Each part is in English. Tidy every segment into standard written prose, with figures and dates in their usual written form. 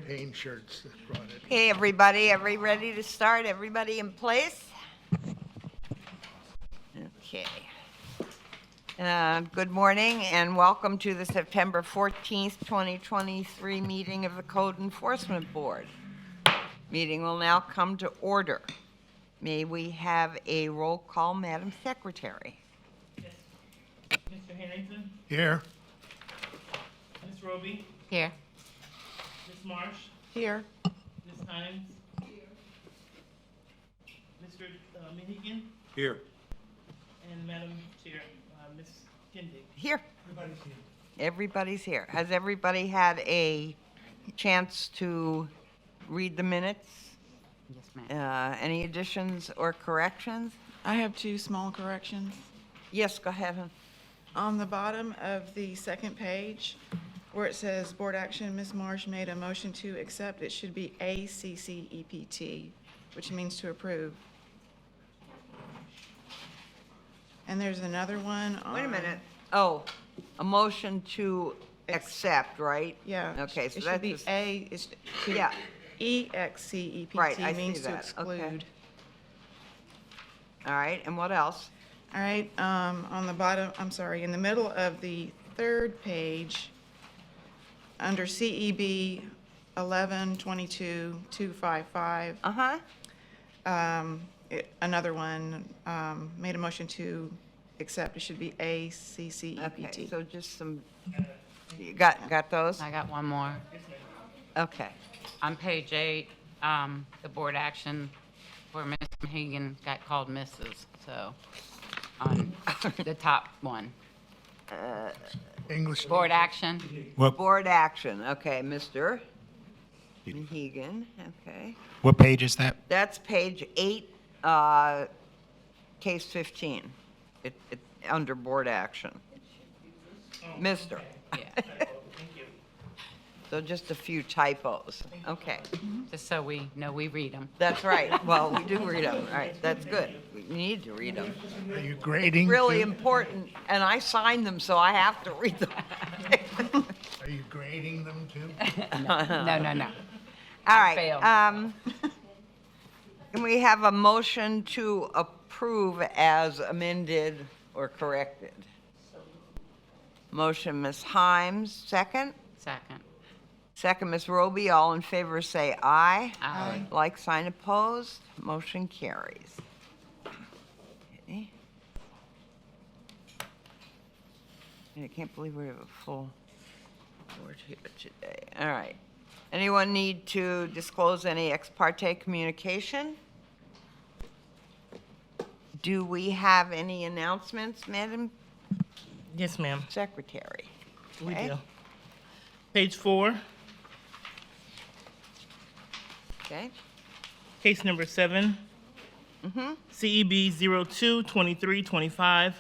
campaign shirts that brought it. Okay, everybody, are we ready to start? Everybody in place? Okay. Good morning and welcome to the September 14th, 2023 meeting of the Code Enforcement Board. Meeting will now come to order. May we have a roll call, Madam Secretary? Yes. Mr. Henningsen, Here, Ms. Roby, Here. Ms. Marsh, Here. Ms. Hines. Mr. Mehigan, Here. and Madam Chair, Ms. Kindig. Here. Everybody's here. Has everybody had a chance to read the minutes? Yes, ma'am. Any additions or corrections? I have two small corrections. Yes, go ahead. hon. On the bottom of the second page, where it says Board Action, Ms. Marsh made a motion to accept, it should be ACCEPT, which means to approve. And there's another one on... Wait a minute. Oh, a motion to accept, right? Yeah. Okay, so It should that's be just- A, it's Yeah. EXCEPT Right, I see means to that. Okay. exclude. All right, and what else? All right, on the bottom, I'm sorry, in the middle of the third page, under CEB 11-22-255, Uh-huh. another one, made a motion to accept, it should be Okay, ACCEPT. so just some, you got those? I got one more. Okay. On page 8, the board action for Ms. Mehigan got called Mrs., so on the top one. English. Board action, Board action, okay, Mr. Mehigan, okay. What page is that? That's page 8, case 15, under board action. Mr. yeah, Thank you. So just a few typos, okay. just so we know we read them. That's right, well, we do read them, all right, that's good. We need to read them. Are you grading? Really too? important, and I signed them, so I have to read them. Are you grading them too? No. All right, failed. can we have a motion to approve as amended or corrected? Motion, Ms. Himes, second. Second. Second, Ms. Roby, all in favor say aye. Aye. Like sign opposed, motion carries. Okay. I can't believe we have a full board here today. All right. Anyone need to disclose any ex parte communication? Do we have any announcements, Madam Yes, ma'am, Secretary? we Okay. do. Page 4, Okay. case number 7. CEB 02-2325,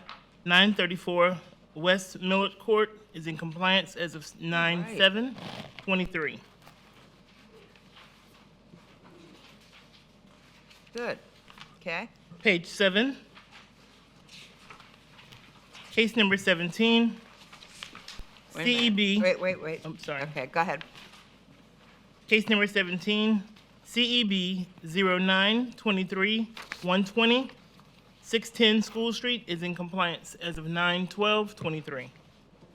934 West Millard Court is in compliance as of 9/7/23. Good. Okay. Page 7. Case number 17. Wait a minute. CEB. Wait. I'm sorry. Okay, go ahead. Case number 17. CEB 09-23-120. 610 School Street is in compliance as of 9/12/23.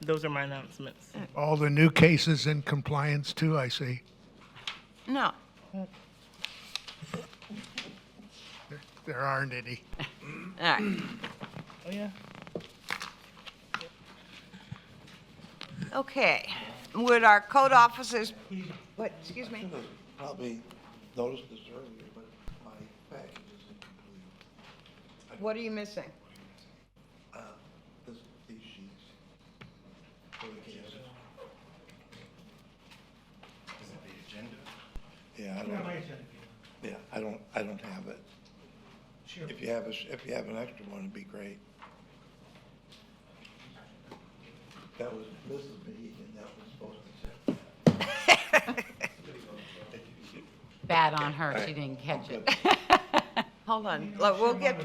Those are my announcements. All the new cases in compliance too, I see. No. There aren't any. All right. Oh, yeah. Okay. Would our code officers, what, excuse me? Probably noticed this earlier, but my package is incomplete. What are you missing? These sheets. For the cases. Is it the agenda? Yeah, I don't have it. Sure. If you have an extra one, it'd be great. That was Mrs. Mehigan, that was supposed to say. Bad on her, she didn't catch it. Hold on. Look,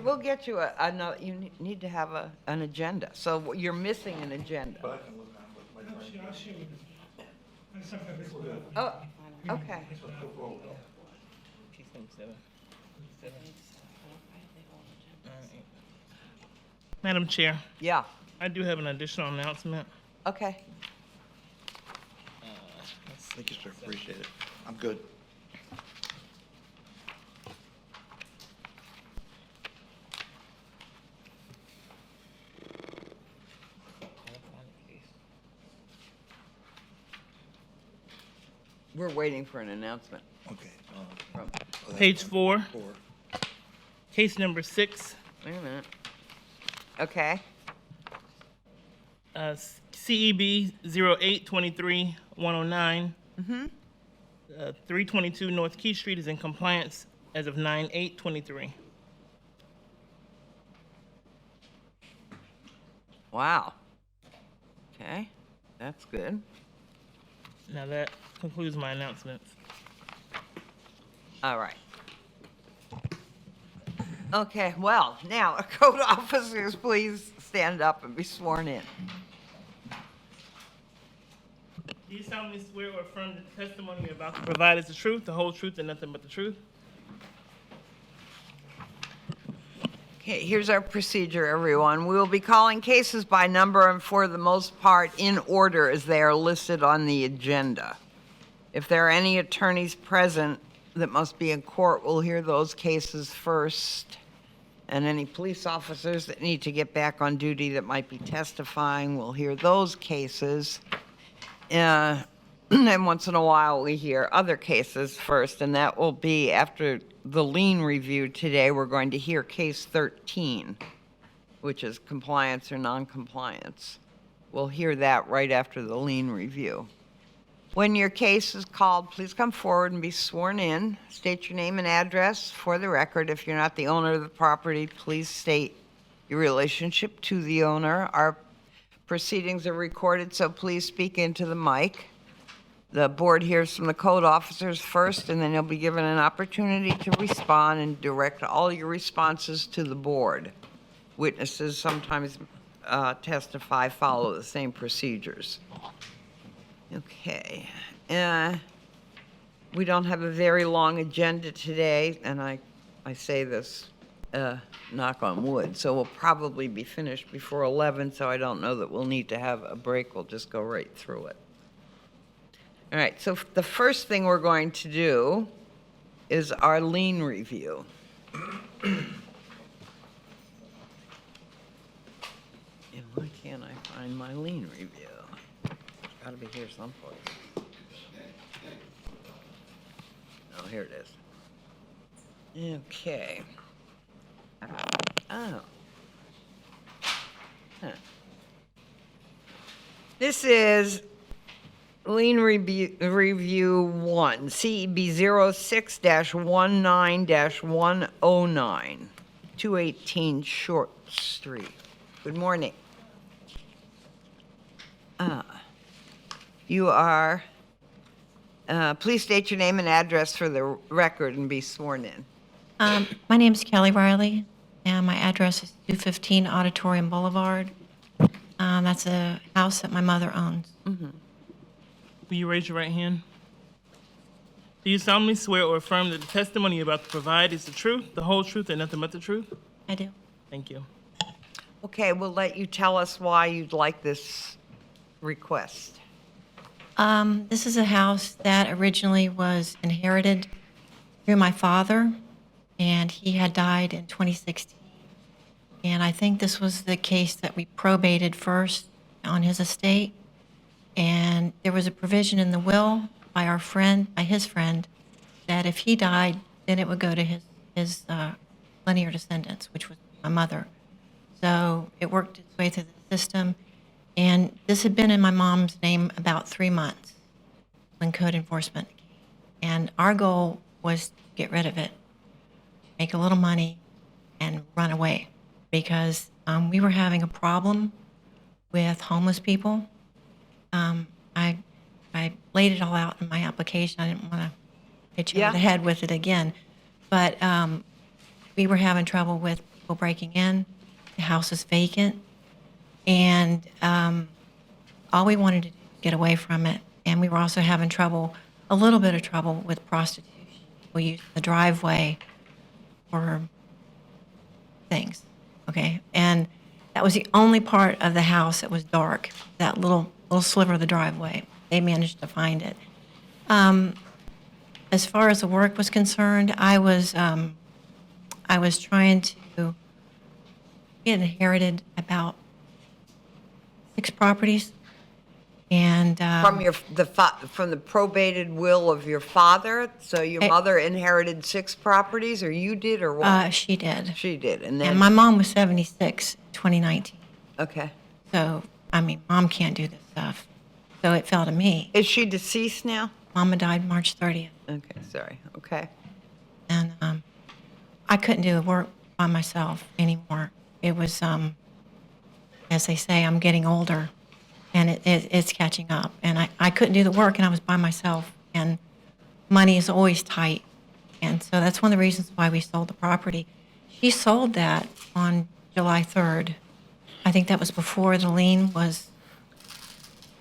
we'll get you another, you need to have an agenda. So you're missing an agenda. But I can look on with my brain. Oh, Okay. Case number 7. Madam Chair, Yeah, I do have an additional announcement. okay. Thank you, sir, appreciate it. I'm good. We're waiting for an announcement Okay. from, Page 4, 4. case number 6, wait a minute. Okay, CEB 0823-109. 322 North Key Street is in compliance as of 9/8/23. wow. Okay, that's good. Now that concludes my announcements. All right. Okay, well, now, code officers, please stand up and be sworn in. Do you solemnly swear or affirm that the testimony you're about to provide is the truth, the whole truth, and nothing but the truth? Okay, here's our procedure, everyone. We will be calling cases by number and for the most part in order as they are listed on the agenda. If there are any attorneys present that must be in court, we'll hear those cases first. And any police officers that need to get back on duty that might be testifying, we'll hear those cases. And once in a while, we hear other cases first, and that will be after the lien review today. We're going to hear case 13, which is compliance or non-compliance. We'll hear that right after the lien review. When your case is called, please come forward and be sworn in. State your name and address for the record. If you're not the owner of the property, please state your relationship to the owner. Our proceedings are recorded, so please speak into the mic. The board hears from the code officers first, and then you'll be given an opportunity to respond and direct all your responses to the board. Witnesses sometimes testify, follow the same procedures. Okay. We don't have a very long agenda today, and I say this, knock on wood, so we'll probably be finished before 11, so I don't know that we'll need to have a break. We'll just go right through it. All right, so the first thing we're going to do is our lien review. And why can't I find my lien review? It's gotta be here someplace. Oh, here it is. Okay. Oh. Huh. This is lien review 1, CEB 06-19-109, 218 Short Street. Good morning. You are, please state your name and address for the record and be sworn in. My name is Kelly Riley, and my address is 215 Auditorium Boulevard. That's a house that my mother owns. Will you raise your right hand? Do you solemnly swear or affirm that the testimony you're about to provide is the truth, the whole truth, and nothing but the truth? I do. Thank you. Okay, we'll let you tell us why you'd like this request. This is a house that originally was inherited through my father, and he had died in 2016. And I think this was the case that we probated first on his estate. And there was a provision in the will by his friend, that if he died, then it would go to his linear descendants, which was my mother. So it worked its way through the system. And this had been in my mom's name about 3 months when code enforcement came. And our goal was to get rid of it, make a little money, and run away, because we were having a problem with homeless people. I laid it all out in my application. I didn't want to hit you over the head with it again. But we were having trouble with people breaking in. The house is vacant. And all we wanted to do was get away from it. And we were also having trouble a little bit of trouble with prostitution. We use the driveway for things, okay? And that was the only part of the house that was dark, that little sliver of the driveway. They managed to find it. As far as the work was concerned, I was trying to get inherited about 6 properties, and From the probated will of your father? So your Eh. mother inherited 6 properties, or you did, or what? she did. She did, and And then, my mom was 76 in 2019. okay. So, I mean, mom can't do this stuff. So it fell to me. Is she deceased now? Mama died March 30th. Okay, sorry, okay. And I couldn't do the work by myself anymore. It was, as they say, I'm getting older, and it's catching up. And I couldn't do the work, and I was by myself, and money is always tight. And so that's one of the reasons why we sold the property. She sold that on July 3rd. I think that was before the lien was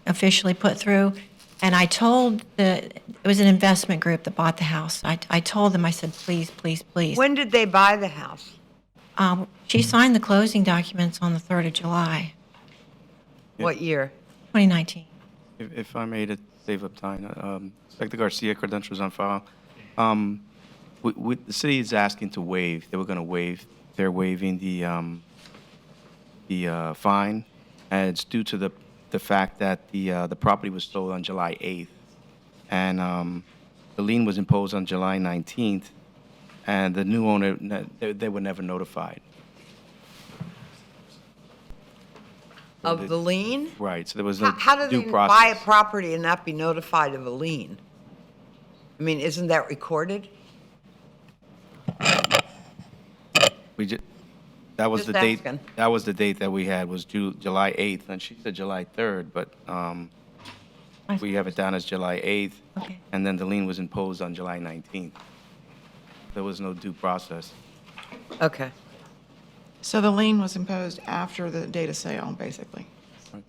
officially put through. And I told it was an investment group that bought the house. I told them, I said, please, please, please. When did they buy the house? She signed the closing documents on the 3rd of July, What year? 2019. If I may, to save up time, Inspector Garcia, credentials on file. The city is asking to waive, they were going to waive, they're waiving the fine, and it's due to the fact that the property was sold on July 8th, and the lien was imposed on July 19th, and the new owner, they were never notified. Of the lien? Right, so there was no How do due they process. buy a property and not be notified of a lien? I mean, isn't that recorded? We just, that was Just the date, asking. that was the date that we had, was July 8th, and she said July 3rd, but we have it down as July 8th, Okay. and then the lien was imposed on July 19th. There was no due process. Okay. So the lien was imposed after the date of sale, basically?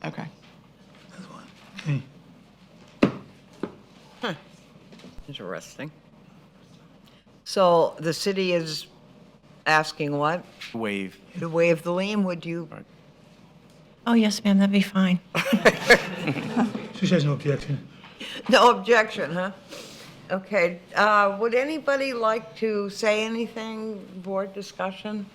Okay. Interesting. So the city is asking what? Waive. To waive the lien, would you? Right. Oh, yes, ma'am, that'd be fine. She says no objection. No objection, huh? Okay, would anybody like to say anything, board discussion?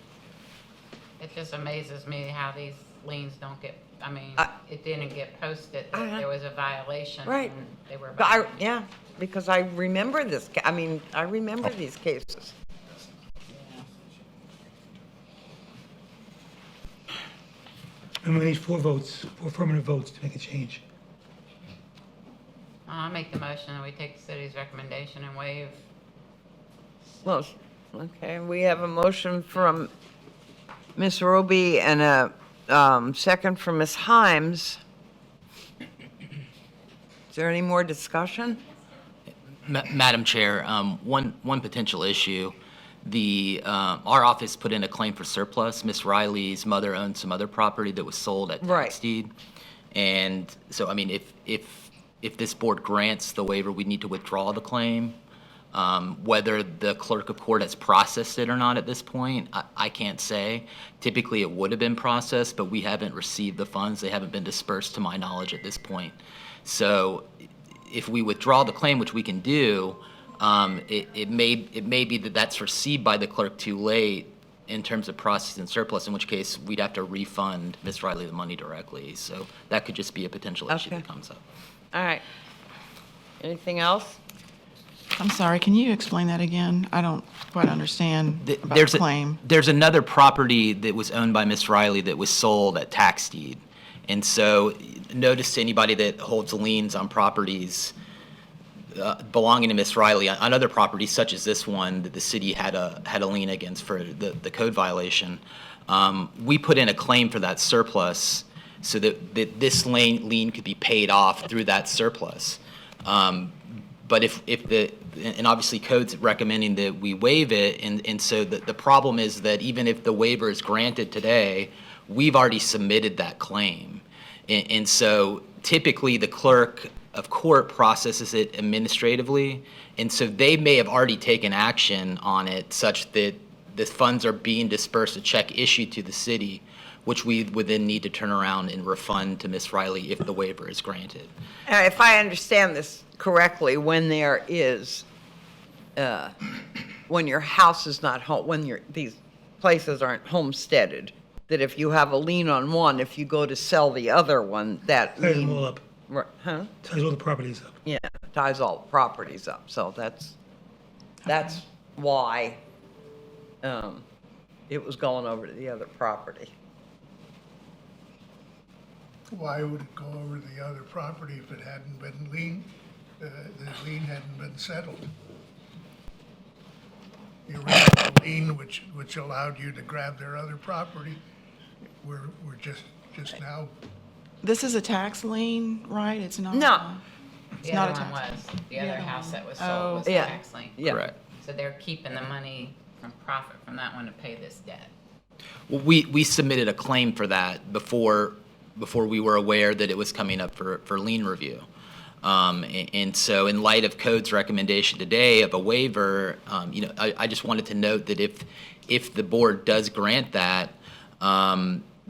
It just amazes me how these liens don't get, I mean, I- it didn't get posted, Uh-huh. that there was a violation. Right. And they were. But violating. yeah, because I remember this, I remember these cases. And we need 4 votes, 4 affirmative votes to make a change. I'll make the motion that we take the city's recommendation and waive. Well, okay, we have a motion from Ms. Roby and a second from Ms. Himes. Is there any more discussion? Madam Chair, one potential issue. Our office put in a claim for surplus. Miss Riley's mother owned some other property that was sold at Right. tax deed. And so, I mean, if this board grants the waiver, we need to withdraw the claim. Whether the clerk of court has processed it or not at this point, I can't say. Typically, it would have been processed, but we haven't received the funds. They haven't been dispersed to my knowledge at this point. So if we withdraw the claim, which we can do, it may be that that's received by the clerk too late in terms of processing surplus, in which case we'd have to refund Ms. Riley the money directly. So that could just be a potential issue Okay. that comes up. All right. Anything else? I'm sorry, can you explain that again? I don't quite understand about There's the claim. there's another property that was owned by Miss Riley that was sold at tax deed. And so notice to anybody that holds liens on properties belonging to Miss Riley, on other properties such as this one that the city had a lien against for the code violation, we put in a claim for that surplus so that this lien could be paid off through that surplus. But and obviously code's recommending that we waive it, and so the problem is that even if the waiver is granted today, we've already submitted that claim. And so typically the clerk of court processes it administratively. And so they may have already taken action on it such that the funds are being dispersed, a check issued to the city, which we would then need to turn around and refund to Ms. Riley if the waiver is granted. If I understand this correctly, when there is, when your house is not home, when these places aren't homesteaded, that if you have a lien on one, if you go to sell the other one, that Ties them all lien, up. huh? Ties all the properties up. Yeah, ties all the properties up, so that's why, it was going over to the other property. Why would it go over to the other property if it hadn't been lien, the lien hadn't been settled? The original lien, which allowed you to grab their other property, we're just now, This is a tax lien, right? It's not? No. It's The not other a one tax. was, the other other house one. that was Oh. sold was the Yeah. tax lien. Yeah. Correct. So they're keeping the money from profit from that one to pay this debt. Well, we submitted a claim for that before we were aware that it was coming up for lien review. And so in light of code's recommendation today of a waiver, I just wanted to note that if the board does grant that,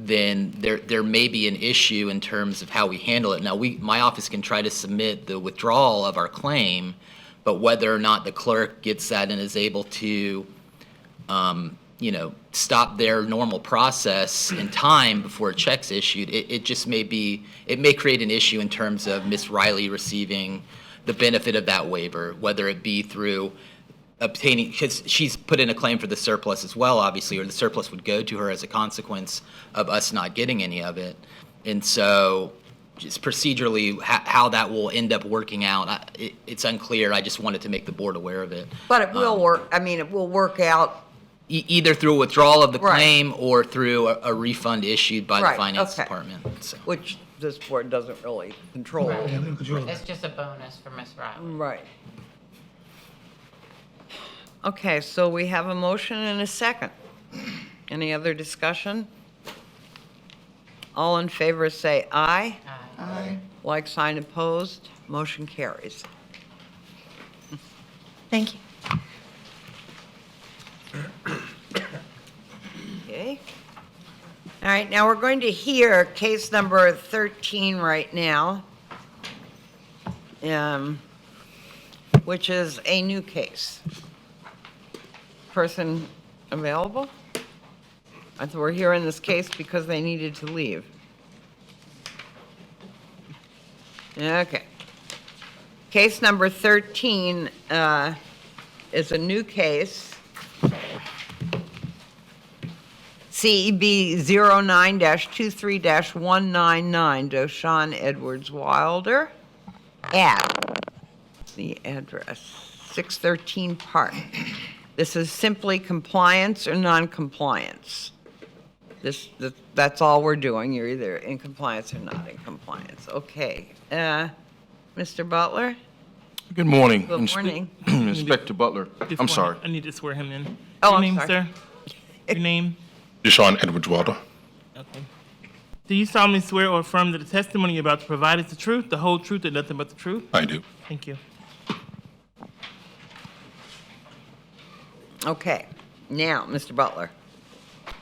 then there may be an issue in terms of how we handle it. Now, my office can try to submit the withdrawal of our claim, but whether or not the clerk gets that and is able to, stop their normal process in time before a check's issued, it just may create an issue in terms of Ms. Riley receiving the benefit of that waiver, whether it be through obtaining, because she's put in a claim for the surplus as well, obviously, or the surplus would go to her as a consequence of us not getting any of it. And so just procedurally, how that will end up working out, it's unclear. I just wanted to make the board aware of it. But it will work, it will work out. Either through a withdrawal of the Right. claim or through a refund issued by the Right, finance okay. department. So. Which this board doesn't really control. Yeah, they don't control It's that. just a bonus for Miss Riley. Right. Okay, so we have a motion and a second. Any other discussion? All in favor say aye. Aye. Like sign opposed, motion carries. Thank you. Okay. All right, now we're going to hear case number 13 right now, which is a new case. Person available? I thought we're hearing this case because they needed to leave. Okay. Case number 13 is a new case. CEB 09-23-199, Doshawn Edwards Wilder, at the address, 613 Park. This is simply compliance or non-compliance. That's all we're doing. You're either in compliance or not in compliance. Okay. Mr. Butler? Good morning. Good morning. Inspector Butler. I'm sorry. I need to swear him in. Oh, Your I'm name, sorry. sir? Your name? Deshaun Edwards Wilder. Okay. Do you solemnly swear or affirm that the testimony you're about to provide is the truth, the whole truth, and nothing but the truth? I do. Thank you. Okay. Now, Mr. Butler.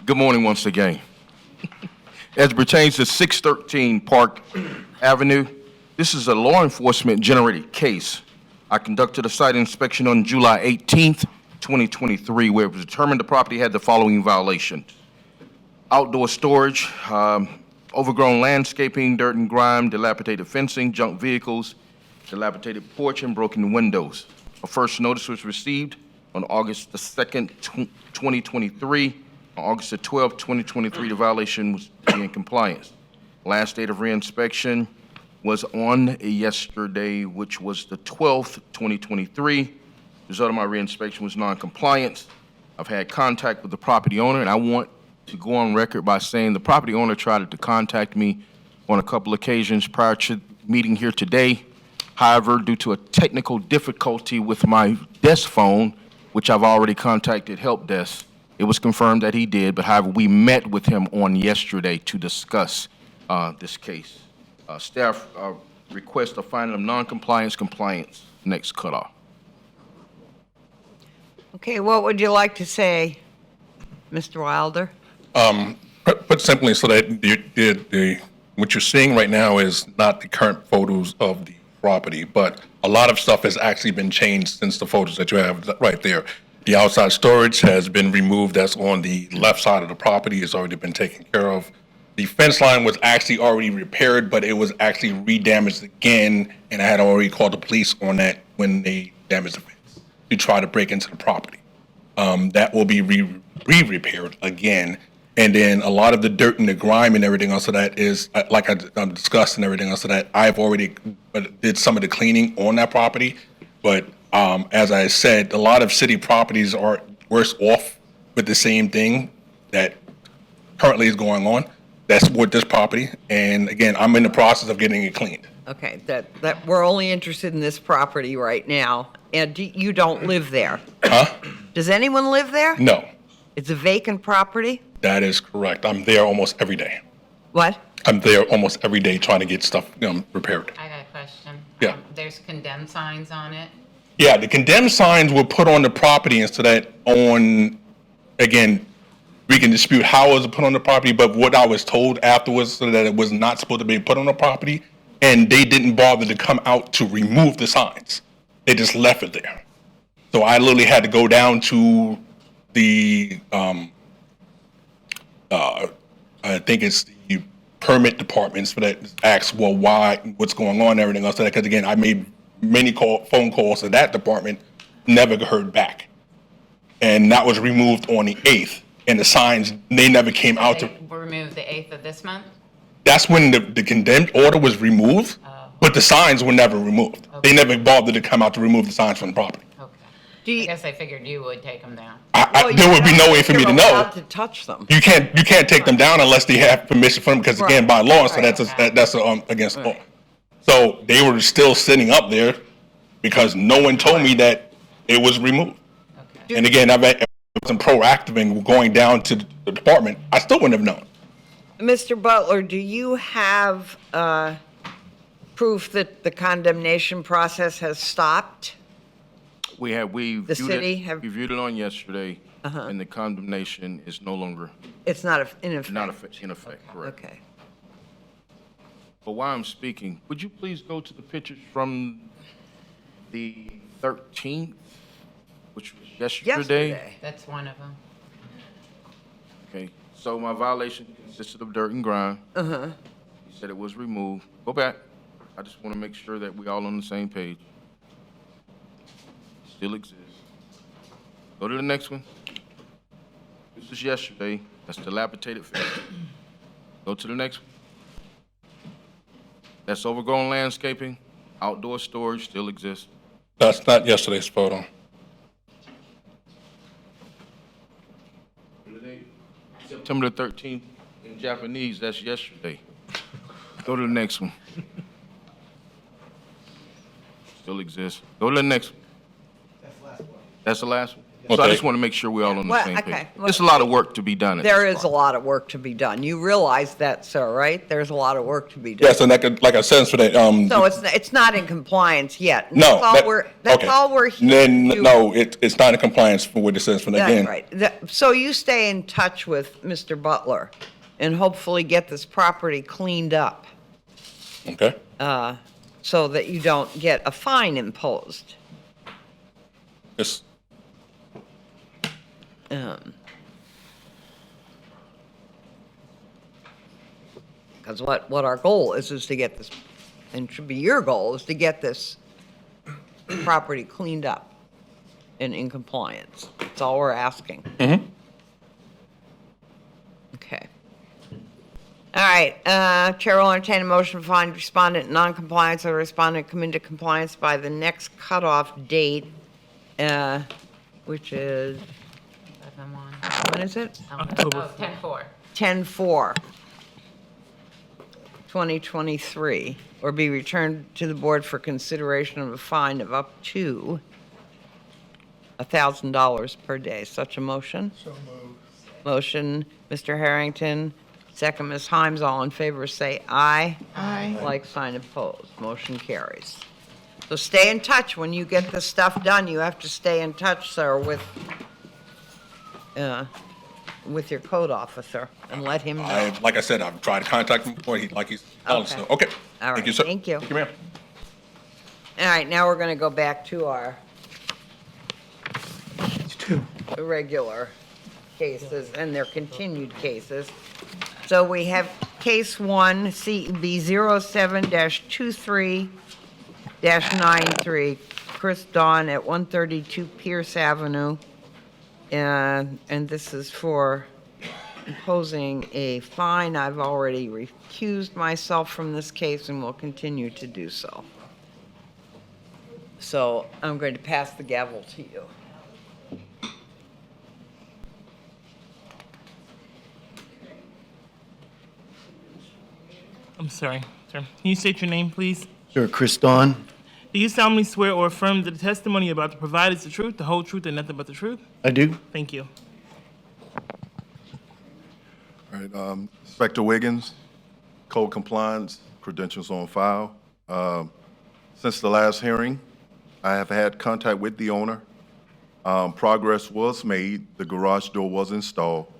Good morning once again. As it pertains to 613 Park Avenue, this is a law enforcement generated case. I conducted a site inspection on July 18th, 2023, where it was determined the property had the following violations: outdoor storage, overgrown landscaping, dirt and grime, dilapidated fencing, junk vehicles, dilapidated porch, and broken windows. A first notice was received on August the 2nd, 2023. On August the 12th, 2023, the violation was in compliance. Last date of reinspection was on yesterday, which was the 12th, 2023. Result of my reinspection was non-compliance. I've had contact with the property owner, and I want to go on record by saying the property owner tried to contact me on a couple occasions prior to meeting here today. However, due to a technical difficulty with my desk phone, which I've already contacted help desk, it was confirmed that he did, but however, we met with him on yesterday to discuss this case. Staff request a finding of non-compliance, compliance, next cutoff. Okay, what would you like to say, Mr. Wilder? Put simply, so that what you're seeing right now is not the current photos of the property, but a lot of stuff has actually been changed since the photos that you have right there. The outside storage has been removed. That's on the left side of the property. It's already been taken care of. The fence line was actually already repaired, but it was actually re-damaged again, and I had already called the police on that when they damaged the fence to try to break into the property. That will be re-repaired again. And then a lot of the dirt and the grime and everything else of that is, like I discussed and everything else of that, I've already did some of the cleaning on that property. But as I said, a lot of city properties are worse off with the same thing that currently is going on. That's with this property. And again, I'm in the process of getting it cleaned. Okay, that we're only interested in this property right now, and you don't live there. Huh? Does anyone live there? No, It's a vacant property? that is correct. I'm there almost every day. What? I'm there almost every day trying to get stuff repaired. I got a question. Yeah. There's condemned signs on it. Yeah, the condemned signs were put on the property instead of on, again, we can dispute how it was put on the property, but what I was told afterwards so that it was not supposed to be put on the property, and they didn't bother to come out to remove the signs. They just left it there. So I literally had to go down to the, I think it's the permit departments for that, ask, well, why, what's going on and everything else. Because again, I made many phone calls to that department, never heard back. And that was removed on the 8th. And the signs, they never came out to, They were removed the 8th of this month? that's when the condemned order was removed, but the signs were never removed. They never bothered to come out to remove the signs from the property. Okay. I guess I figured you would take them down. There would be no way for me to You're know. allowed to touch them. You can't take them down unless they have permission from them, because again, by law, so that's against law. So they were still sitting up there because no one told me that it was removed. And again, if I wasn't proactive in going down to the department, I still wouldn't have known. Mr. Butler, do you have proof that the condemnation process has stopped? We The city have- viewed it on yesterday, and the condemnation is no longer, It's not in effect? in effect, correct. Okay. But while I'm speaking, would you please go to the pictures from the 13th, which was yesterday? That's one of them. Okay, so my violation consisted of dirt and grime. You said it was removed. Go back. I just want to make sure that we all on the same page. Still exists. Go to the next one. This is yesterday. That's dilapidated fence. Go to the next one. That's overgrown landscaping. Outdoor storage still exists. That's not yesterday's photo. September the 13th in Japanese, that's yesterday. Go to the next one. Still exists. Go to the next one. That's the last one? So I Okay. just want to make sure we're all on the Well, same okay. page. There's a lot of work to be done. at There this is a part. lot of work to be done. You realize that, sir, right? There's a lot of work to be done. Yes, and like I said, for that, So it's not in compliance yet. no. That's okay. all we're here Then, to- no, it's not in compliance for what it says for the That's again. right. So you stay in touch with Mr. Butler and hopefully get this property cleaned up Okay. so that you don't get a fine imposed. It's, Because what our goal is to get this, and should be your goal, is to get this property cleaned up and in compliance. That's all we're asking. Okay. All right, Chair will entertain a motion to find respondent in non-compliance or respondent come into compliance by the next cutoff date, which is, 11-1. when is it? October Oh, 10-4. 10/4, 2023, or be returned to the board for consideration of a fine of up to $1,000 per day. Such a motion? So moved. Motion, Mr. Harrington, Second, Ms. Himes. All in favor, say aye. Aye. Like sign opposed. Motion carries. So stay in touch. When you get the stuff done, you have to stay in touch, sir, with your code officer and let him know. Like I said, I've tried to contact him before, he's calling, Okay. so, okay. All Thank you, right, sir. thank you. Thank you, ma'am. All right, now we're going to go back to our It's two. regular cases and their continued cases. So we have case 1, CEB 07-23-93, Chris Dawn at 132 Pierce Avenue. And this is for imposing a fine. I've already recused myself from this case and will continue to do so. So I'm going to pass the gavel to you. I'm sorry, sir. Can you state your name, please? Sure, Chris Dawn. Do you solemnly swear or affirm that the testimony you're about to provide is the truth, the whole truth, and nothing but the truth? I do. Thank you. All right, Inspector Wiggins, code compliance, credentials on file. Since the last hearing, I have had contact with the owner. Progress was made, the garage door was installed,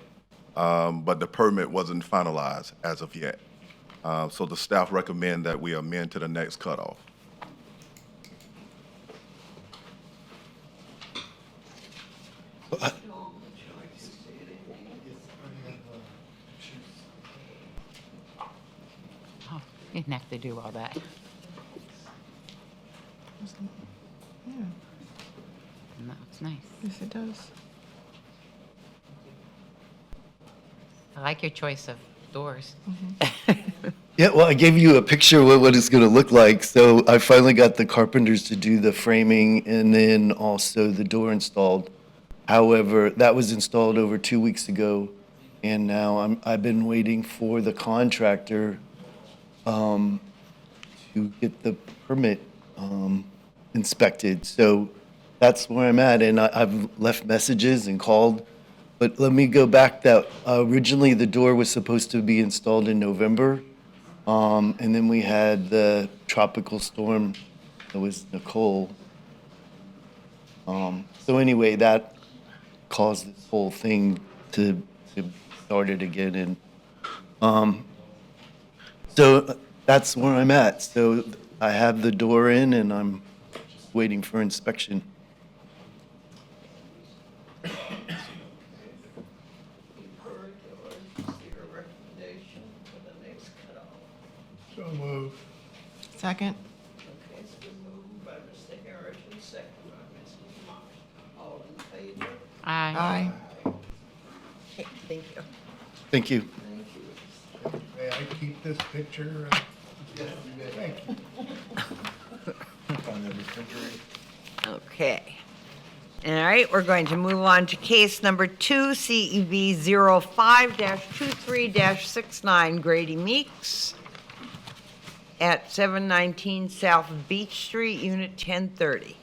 but the permit wasn't finalized as of yet. So the staff recommend that we amend to the next cutoff. Oh, you didn't have to do all that. Yeah, And that looks nice. yes, it does. I like your choice of doors. Yeah, well, I gave you a picture of what it's going to look like. So I finally got the carpenters to do the framing and then also the door installed. However, that was installed over 2 weeks ago, and now I've been waiting for the contractor to get the permit inspected. So that's where I'm at, and I've left messages and called. But let me go back that originally the door was supposed to be installed in November. And then we had the tropical storm, that was Nicole. So anyway, that caused this whole thing to start it again. And so that's where I'm at. So I have the door in and I'm just waiting for inspection. So move. Second? Okay, it's been moved by Mr. Harris and second by Mrs. Marsh. All in favor? Aye. Aye. Thank you. Thank you. May I keep this picture? Thank you. Okay. All right, we're going to move on to case number 2, CEB 05-23-69, Grady Meeks at 719 South Beach Street, Unit 1030.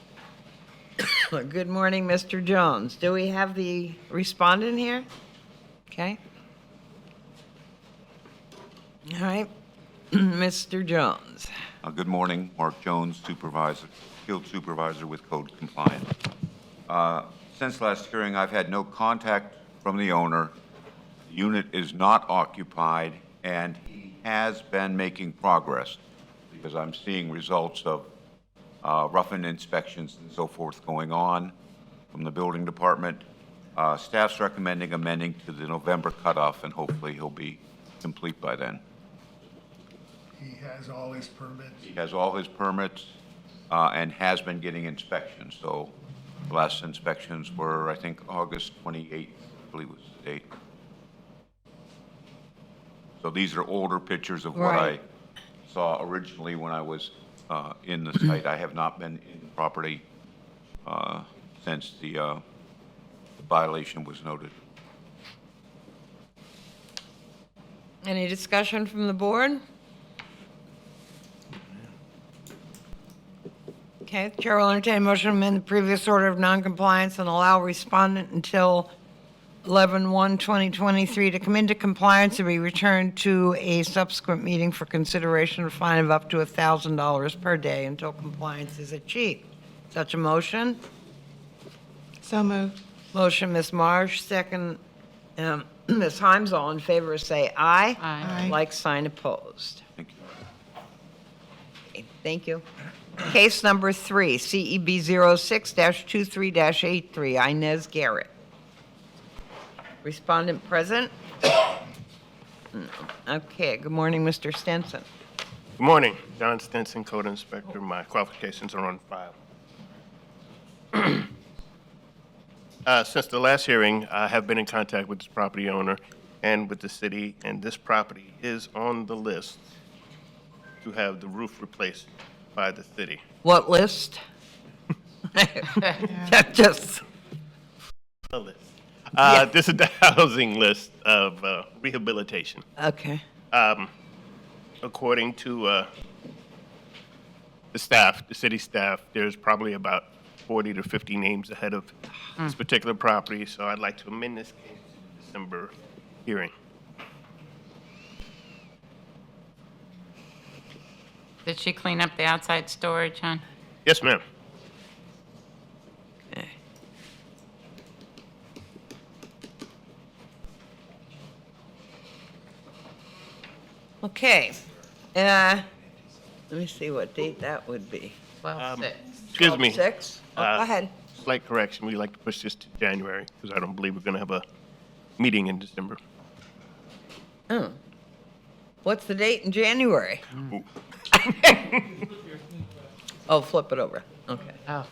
Good morning, Mr. Jones. Do we have the respondent here? Okay. All right, Mr. Jones. Good morning, Mark Jones, supervisor, field supervisor with code compliance. Since last hearing, I've had no contact from the owner. The unit is not occupied, and he has been making progress because I'm seeing results of rough-in inspections and so forth going on from the building department. Staff's recommending amending to the November cutoff, and hopefully he'll be complete by then. He has all his permits. He has all his permits and has been getting inspections. So the last inspections were, I think, August 28th, I believe was the date. So these are older pictures of what I Right. saw originally when I was in the site. I have not been in the property since the violation was noted. Any discussion from the board? Okay, the Chair will entertain a motion to amend the previous order of noncompliance and allow respondent until 11/1/2023 to come into compliance and be returned to a subsequent meeting for consideration of a fine of up to $1,000 per day until compliance is achieved. Such a motion? So moved. Motion, Ms. Marsh, second, Ms. Himes, all in favor, say aye. Aye. Like sign opposed. Thank you. Okay, thank you. Case number 3, CEB 06-23-83, Inez Garrett. Respondent present? No. Okay, good morning, Mr. Stenson. Good morning. John Stinson, Code Inspector. My qualifications are on file. Since the last hearing, I have been in contact with this property owner and with the city, and this property is on the list to have the roof replaced by the city. What list? Just, A list. This is the housing list of rehabilitation. okay. According to the staff, the city staff, there's probably about 40 to 50 names ahead of this particular property, so I'd like to amend this case to December hearing. Did she clean up the outside storage, hon? Yes, ma'am. Okay. Okay. Let me see what date that would be. 12/6. Excuse me. 6? Go ahead. Slight correction, we'd like to push this to January, because I don't believe we're going to have a meeting in December. Oh. What's the date in January? Oh, flip it over. Okay. Oh,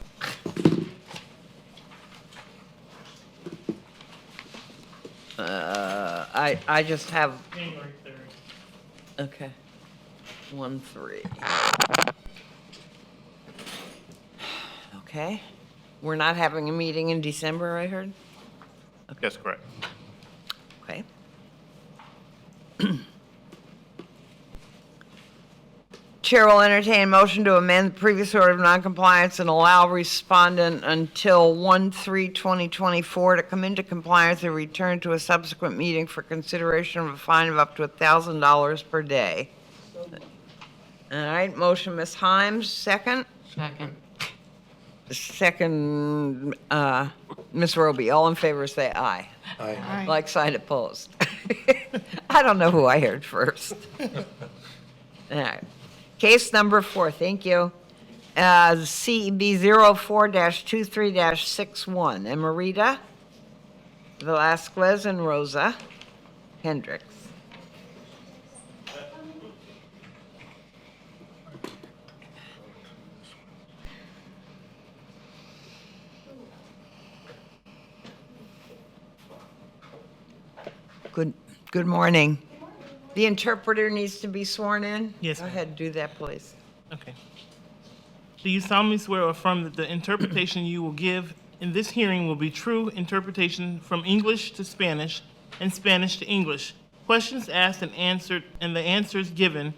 I just have, January 3rd. okay. 1/3. Okay. We're not having a meeting in December, I heard? That's correct. Okay. Chair will entertain a motion to amend the previous order of noncompliance and allow respondent until 1/3/2024 to come into compliance and return to a subsequent meeting for consideration of a fine of up to $1,000 per day. All right, motion, Ms. Himes, second. second. Second, Ms. Roby. All in favor, say aye. Aye. Like sign opposed. I don't know who I heard first. All right. Case number 4, thank you. CEB 04-23-61, Emerita Velasquez and Rosa Hendricks. Good morning. The interpreter needs to be sworn in? Yes, Go ma'am. ahead, do that, please. Okay. Do you solemnly swear or affirm that the interpretation you will give in this hearing will be true interpretation from English to Spanish and Spanish to English? Questions asked and answered, and the answers given,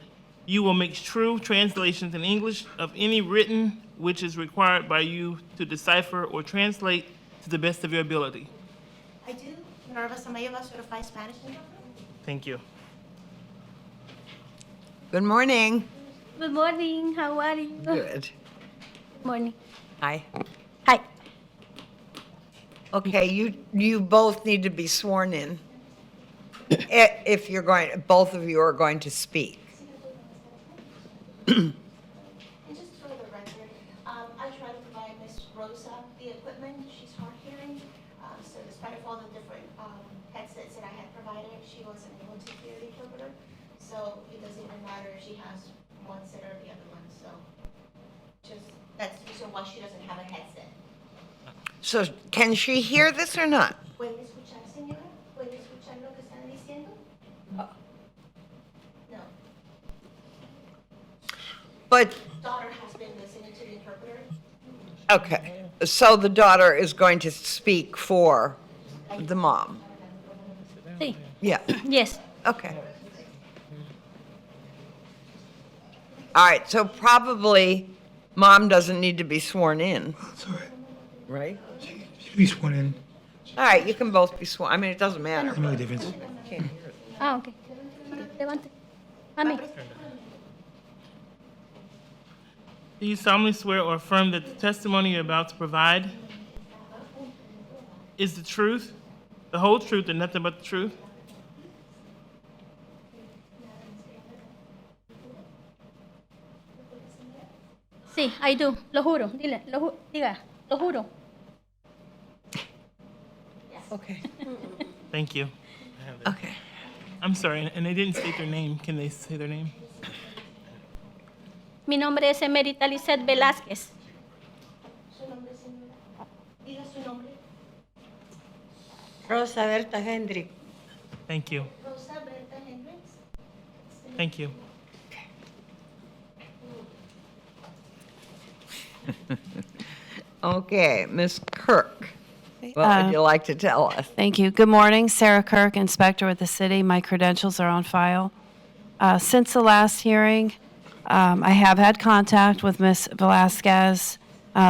you will make true translations in English of any written which is required by you to decipher or translate to the best of your ability. I do. Minerva Samayola, certified Spanish interpreter. Thank you. Good morning. Good morning. How are you? Good. Morning. Hi. Hi. Okay, you both need to be sworn in. If you're going, both of you are going to speak. And just for the record, I try to provide Miss Rosa the equipment. She's hard hearing. So despite of all the different headsets that I had provided, she wasn't able to hear the interpreter. So it doesn't even matter if she has one set or the other one. So just, that's the reason why she doesn't have a headset. So can she hear this or not? ¿Puede escuchar, señora? ¿Puede escuchar lo que están diciendo? No. But, Daughter has been listening to the interpreter. okay, so the daughter is going to speak for the mom? Sí. Yeah, Yes. okay. All right, so probably mom doesn't need to be sworn in, That's all right. right? Should be sworn in. All right, you can both be sworn. I mean, it doesn't matter. I know the difference. Can't hear it. Ah, ok. Levante. Mami. Do you solemnly swear or affirm that the testimony you're about to provide is the truth, the whole truth, and nothing but the truth? Sí, I do. Lo juro. Dile, diga, lo juro. Okay. Thank you. Okay. I'm sorry, and they didn't state their name. Can they say their name? Mi nombre es Emerita Lizeth Velázquez. Su nombre, señora. Diga su nombre. Rosa Berta Hendrick. Thank you. Rosa Berta Hendricks. Thank you. Okay, Ms. Kirk, what would you like to tell us? Thank you. Good morning. Sarah Kirk, Inspector with the city. My credentials are on file. Since the last hearing, I have had contact with Ms. Velasquez.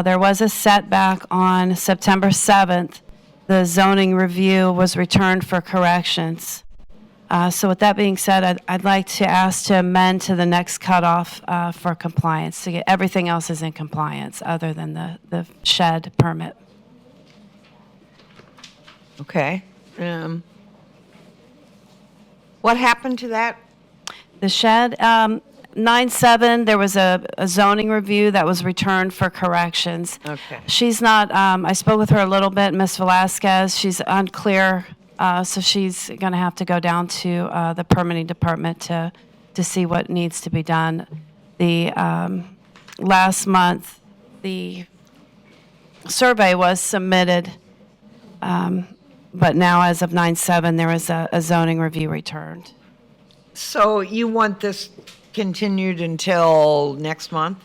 There was a setback on September 7th. The zoning review was returned for corrections. So with that being said, I'd like to ask to amend to the next cutoff for compliance. To get everything else is in compliance other than the shed permit. Okay. What happened to that? The shed, 9/7, there was a zoning review that was returned for corrections. Okay. She's not, I spoke with her a little bit, Ms. Velasquez. She's unclear, so she's going to have to go down to the permitting department to see what needs to be done. The last month, the survey was submitted, but now as of 9/7, there is a zoning review returned. So you want this continued until next month?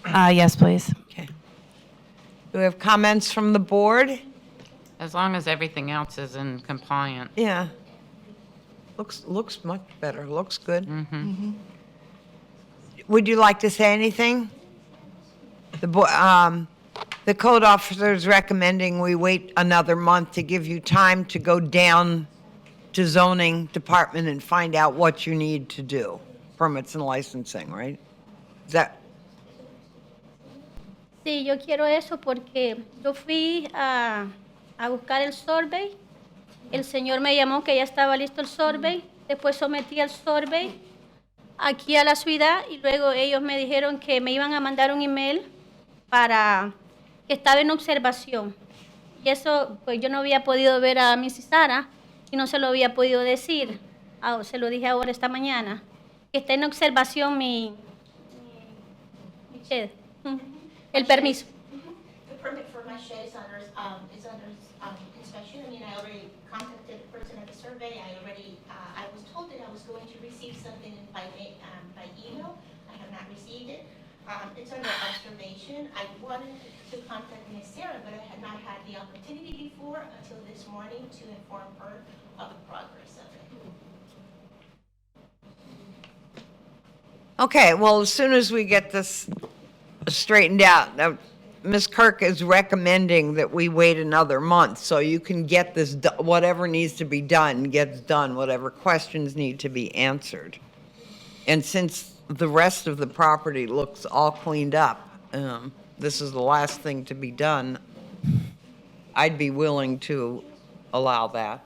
Yes, please. Okay. Do we have comments from the board? As long as everything else is in compliance. Yeah. Looks much better, looks good. Would you like to say anything? The code officer is recommending we wait another month to give you time to go down to zoning department and find out what you need to do. Permits and licensing, right? Is that, Sí, yo quiero eso porque yo fui a buscar el survey. El señor me llamó que ya estaba listo el survey. Después sometí el survey aquí a la ciudad y luego ellos me dijeron que me iban a mandar un email para que estaba en observación. Y eso, pues yo no había podido ver a Mrs. Sara y no se lo había podido decir. Se lo dije ahora esta mañana. Que está en observación mi shed. El permiso. The permit for my shed is under inspection. I mean, I already contacted the person at the survey. I was told that I was going to receive something by email. I have not received it. It's under observation. I wanted to contact Ms. Sarah, but I had not had the opportunity before until this morning to inform her of the progress of it. Okay, well, as soon as we get this straightened out, now, Ms. Kirk is recommending that we wait another month so you can get this, whatever needs to be done gets done, whatever questions need to be answered. And since the rest of the property looks all cleaned up, this is the last thing to be done, I'd be willing to allow that.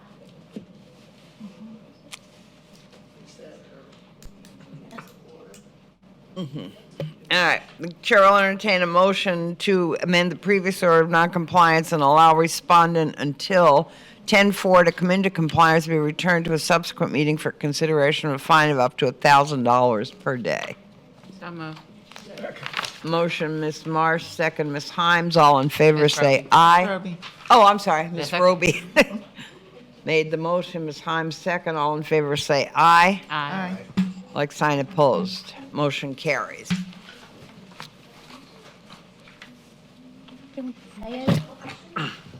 All right, the chair will entertain a motion to amend the previous order of noncompliance and allow respondent until 10/4 to come into compliance, be returned to a subsequent meeting for consideration of a fine of up to $1,000 per day. So moved. Motion, Ms. Marsh, second, Ms. Himes, all in favor Ms. say Roby. aye. Roby. Oh, I'm sorry, Ms. Yes, Roby. Made the motion, Ms. Himes, second, all in favor say aye. Aye. Like sign opposed. Motion carries.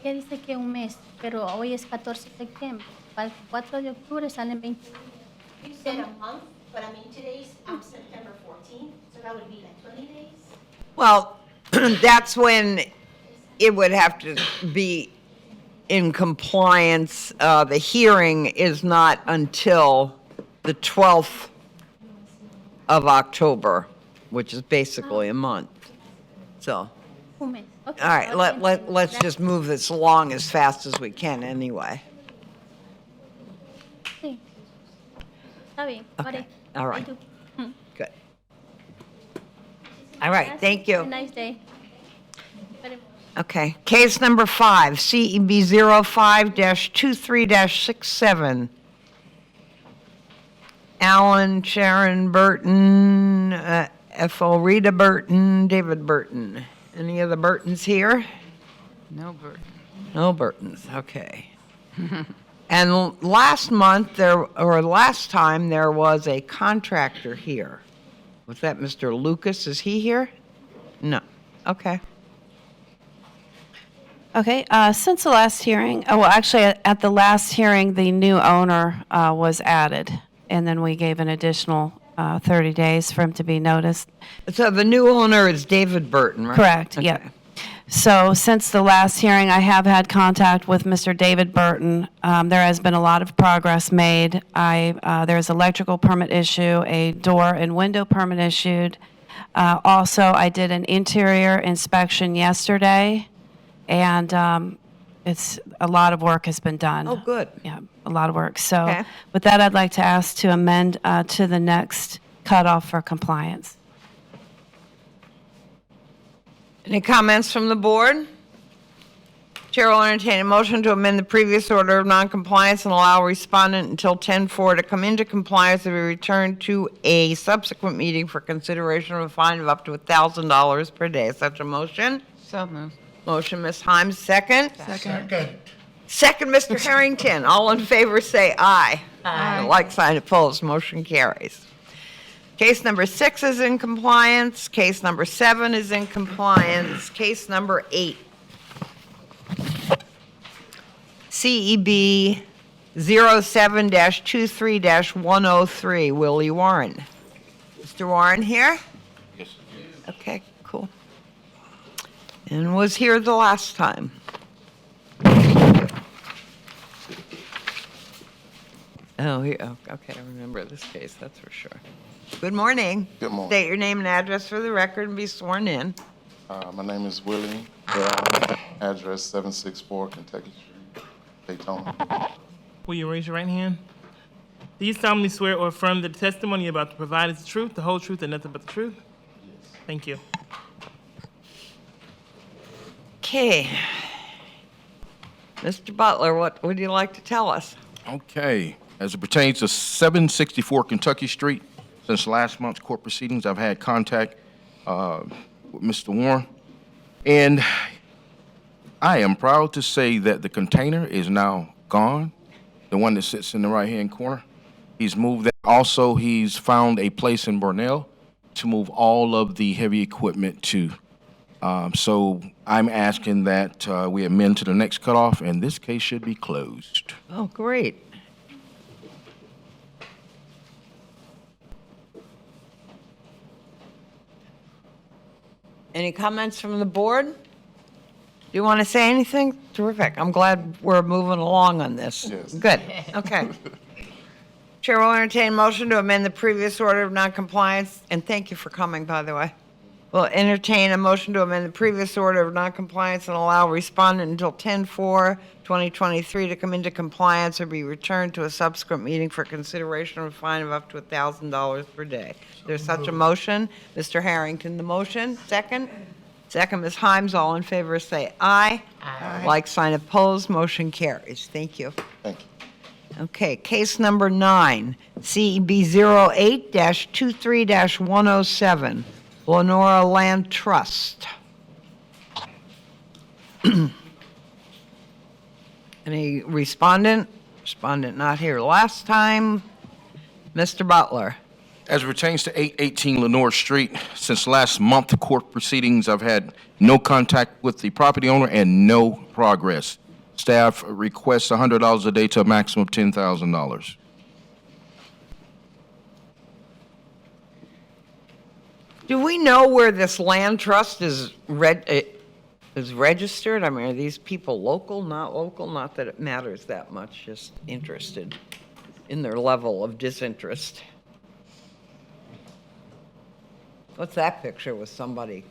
Ella dice que un mes, pero hoy es 14 de septiembre. Para el 4 de octubre salen 20. You said a month, but I mean, today's September 14th, so that would be like 20 days? Well, that's when it would have to be in compliance. The hearing is not until the 12th of October, which is basically a month. So, all right, let's just move this along as fast as we can anyway. Sí. Está bien, vale. All right. Thank you. Good. All right, thank you. Have a nice day. Vale. Okay, case number 5, CEB 05-23-67. Alan, Sharon Burton, Ethel Rita Burton, David Burton. Any of the Burtons here? No, Bert. No Burtons, okay. And last time, there was a contractor here. Was that Mr. Lucas? Is he here? No. Okay. Okay, since the last hearing, well, actually, at the last hearing, the new owner was added, and then we gave an additional 30 days for him to be noticed. So the new owner is David Burton, right? Correct, yeah. So since the last hearing, I have had contact with Mr. David Burton. There has been a lot of progress made. There's electrical permit issue, a door and window permit issued. Also, I did an interior inspection yesterday, and it's a lot of work has been done. Oh, good. Yeah, a lot of work. So Okay. with that, I'd like to ask to amend to the next cutoff for compliance. Any comments from the board? Chair will entertain a motion to amend the previous order of noncompliance and allow respondent until 10/4 to come into compliance and be returned to a subsequent meeting for consideration of a fine of up to $1,000 per day. Such a motion? So moved. Motion, Ms. Himes, second. Second. Second, Mr. Harrington. All in favor, say aye. Aye. Like sign opposed, motion carries. Case number 6 is in compliance. Case number 7 is in compliance. Case number 8. CEB 07-23-103, Willie Warren. Mr. Warren here? Yes. Okay, cool. And was here the last time. Oh, here, oh, okay, I remember this case, that's for sure. Good morning. Good morning. State your name and address for the record and be sworn in. My name is Willie Brown, address 764 Kentucky Street, Daytona. Will you raise your right hand? Do you solemnly swear or affirm that the testimony you're about to provide is the truth, the whole truth, and nothing but the truth? Yes. Thank you. Okay. Mr. Butler, what would you like to tell us? Okay. As it pertains to 764 Kentucky Street, since last month's court proceedings, I've had contact with Mr. Warren, and I am proud to say that the container is now gone, the one that sits in the right-hand corner. He's moved that. Also, he's found a place in Burnell to move all of the heavy equipment to. So I'm asking that we amend to the next cutoff, and this case should be closed. Oh, great. Any comments from the board? Do you want to say anything? Terrific. I'm glad we're moving along on this. Yes. Good. Okay. Chair will entertain a motion to amend the previous order of noncompliance, and thank you for coming, by the way. Will entertain a motion to amend the previous order of noncompliance and allow respondent until 10/4/2023 to come into compliance or be returned to a subsequent meeting for consideration of a fine of up to $1,000 per day. There's such a motion. Mr. Harrington, the motion. Second? Second, Ms. Himes. All in favor, say aye. Aye. Like sign opposed, motion carries. Thank you. Thank you. Okay, case number 9, CEB 08-23-107, Lenora Land Trust. Any respondent? Respondent not here last time. Mr. Butler. As it pertains to 818 Lenore Street, since last month court proceedings, I've had no contact with the property owner and no progress. Staff requests $100 a day to a maximum of $10,000. Do we know where this land trust is is registered? I mean, are these people local, not local? Not that it matters that much, just interested in their level of disinterest. What's that picture with somebody?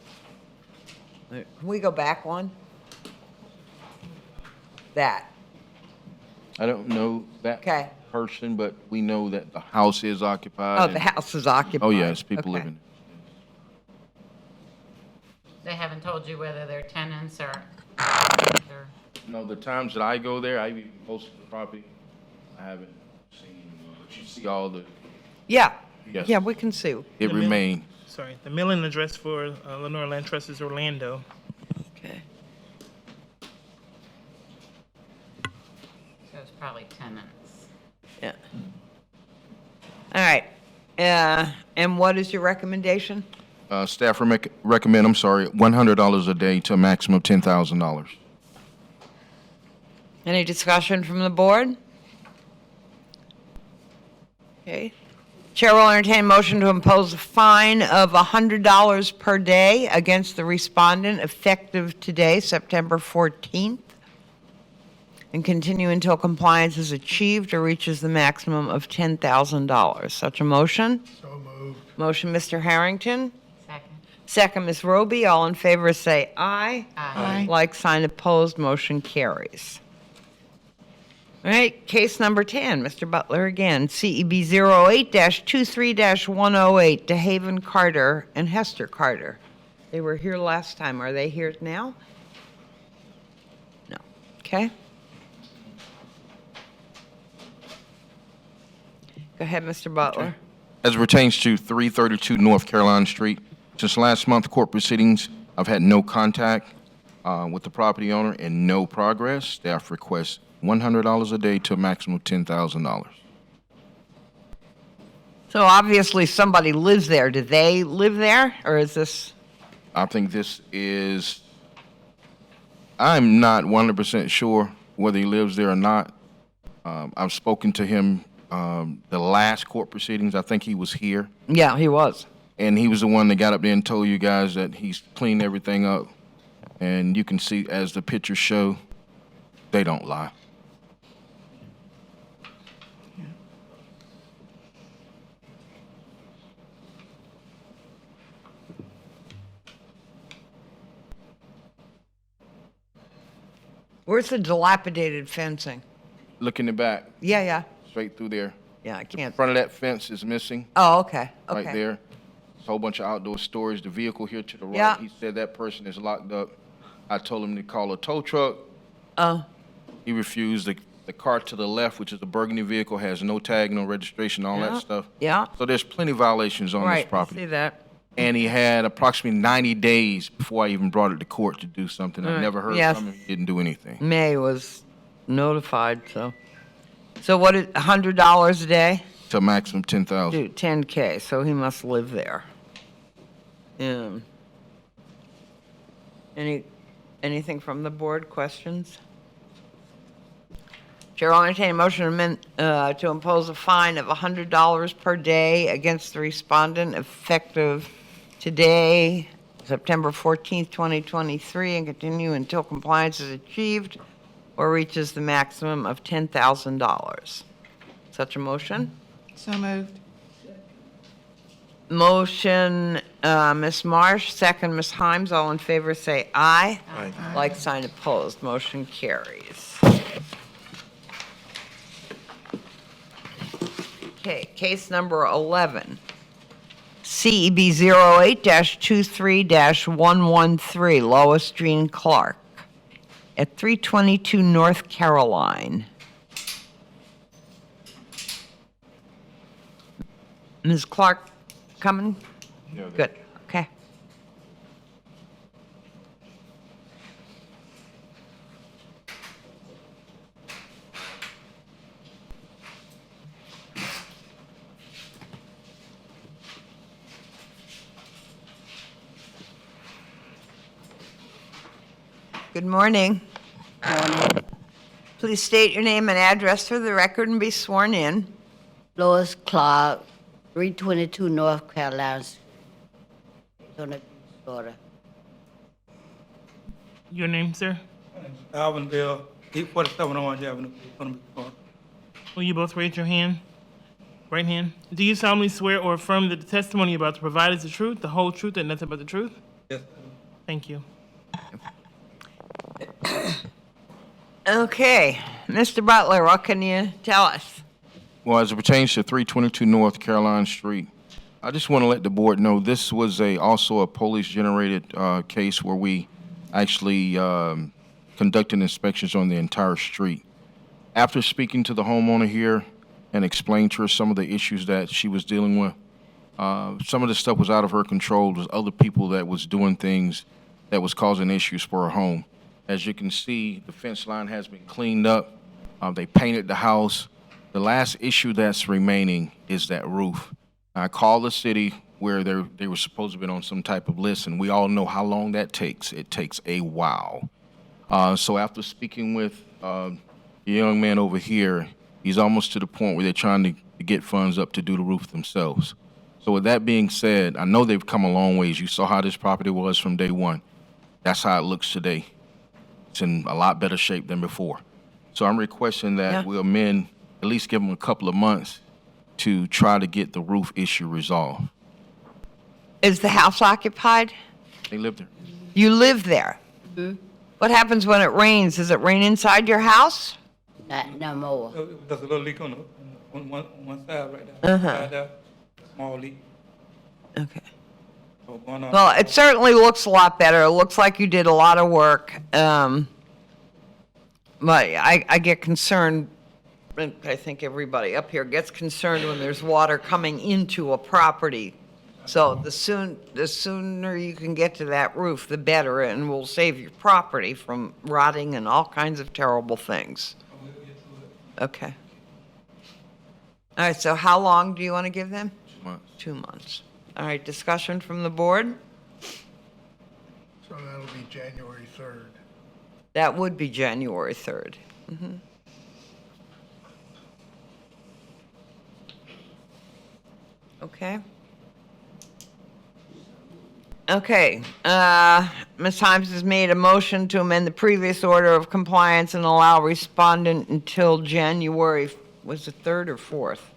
Can we go back one? That. I don't know that Okay. person, but we know that the house is occupied. Oh, the house is occupied. Oh, yes, people Okay. living. They haven't told you whether they're tenants or, No, the times that I go there, I even posted the property. I haven't seen, but you see all the, Yeah. Yes. Yeah, we can see. it The remained. Sorry, the mailing address for Lenore Land Trust is Orlando. Okay. so it's probably tenants. Yeah. All right. And what is your recommendation? Staff recommend, $100 a day to a maximum of $10,000. Any discussion from the board? Okay. Chair will entertain a motion to impose a fine of $100 per day against the respondent effective today, September 14th, and continue until compliance is achieved or reaches the maximum of $10,000. Such a motion? So moved. Motion, Mr. Harrington. Second. Second, Ms. Roby. All in favor say aye. Aye. Like sign opposed, motion carries. All right, case number 10, Mr. Butler again, CEB 08-23-108, DeHaven Carter and Hester Carter. They were here last time. Are they here now? No. Okay. Go ahead, Mr. Butler. As it pertains to 332 North Carolina Street, since last month court proceedings, I've had no contact with the property owner and no progress. Staff requests $100 a day to a maximum of $10,000. So obviously somebody lives there. Do they live there, or is this? I think this is, I'm not 100% sure whether he lives there or not. I've spoken to him the last court proceedings. I think he was here. Yeah, he was. And he was the one that got up there and told you guys that he's cleaned everything up. And you can see, as the pictures show, they don't lie. Where's the dilapidated fencing? Look in the back, Yeah, yeah. straight through there. Yeah, I can't. Front of that fence is missing. Oh, okay, Right okay. there. A whole bunch of outdoor storage. The vehicle here to the right, Yeah. he said that person is locked up. I told him to call a tow truck. Oh, He refused. The car to the left, which is a burgundy vehicle, has no tag, no registration, all Yeah. that stuff. yeah, So there's plenty of violations on right, this I property. see that. And he had approximately 90 days before I even brought it to court to do something. I Right. never heard Yes. from him. He didn't do anything. May was notified, so. So what is, $100 a day? To a maximum 10,000. Dude, 10K, so he must live there. Anything from the board, questions? Chair will entertain a motion to impose a fine of $100 per day against the respondent effective today, September 14th, 2023, and continue until compliance is achieved or reaches the maximum of $10,000. Such a motion? So moved. Motion, Ms. Marsh, second, Ms. Himes. All in favor say aye. Aye. Like sign opposed, motion carries. Okay, case number 11, CEB 08-23-113, Lois Jean Clark at 322 North Caroline. Ms. Clark coming? Good, okay. Good morning. Please state your name and address for the record and be sworn in. Lois Clark, 322 North Carolina Street, Daytona Beach, Florida. Your name, sir? Alvin Bell, 847 Orange Avenue, Columbia, Florida. Will you both raise your hand? Right hand. Do you solemnly swear or affirm that the testimony you're about to provide is the truth, the whole truth, and nothing but the truth? Yes. Thank you. Okay, Mr. Butler, what can you tell us? Well, as it pertains to 322 North Caroline Street, I just want to let the board know this was also a police-generated case where we actually conducted inspections on the entire street. After speaking to the homeowner here and explained to her some of the issues that she was dealing with, some of the stuff was out of her control. There was other people that was doing things that was causing issues for her home. As you can see, the fence line has been cleaned up. They painted the house. The last issue that's remaining is that roof. I called the city where they were supposed to have been on some type of list, and we all know how long that takes. It takes a while. So after speaking with the young man over here, he's almost to the point where they're trying to get funds up to do the roof themselves. So with that being said, I know they've come a long ways. You saw how this property was from day one. That's how it looks today. It's in a lot better shape than before. So I'm requesting that we amend, at least give them a couple of months to try to get the roof issue resolved. Is the house occupied? They live there. You live there? What happens when it rains? Does it rain inside your house? Not no more. There's a little leak on one side right there. Side there, small leak. Okay. So going on. Well, it certainly looks a lot better. It looks like you did a lot of work. But I get concerned, and I think everybody up here gets concerned when there's water coming into a property. So the sooner you can get to that roof, the better, and will save your property from rotting and all kinds of terrible things. Okay. All right, so how long do you want to give them? 2 months. 2 months. All right, discussion from the board? So that'll be January 3rd. That would be January 3rd. Mhm. Okay. Okay, Ms. Himes has made a motion to amend the previous order of compliance and allow respondent until January, was it 3rd or 4th?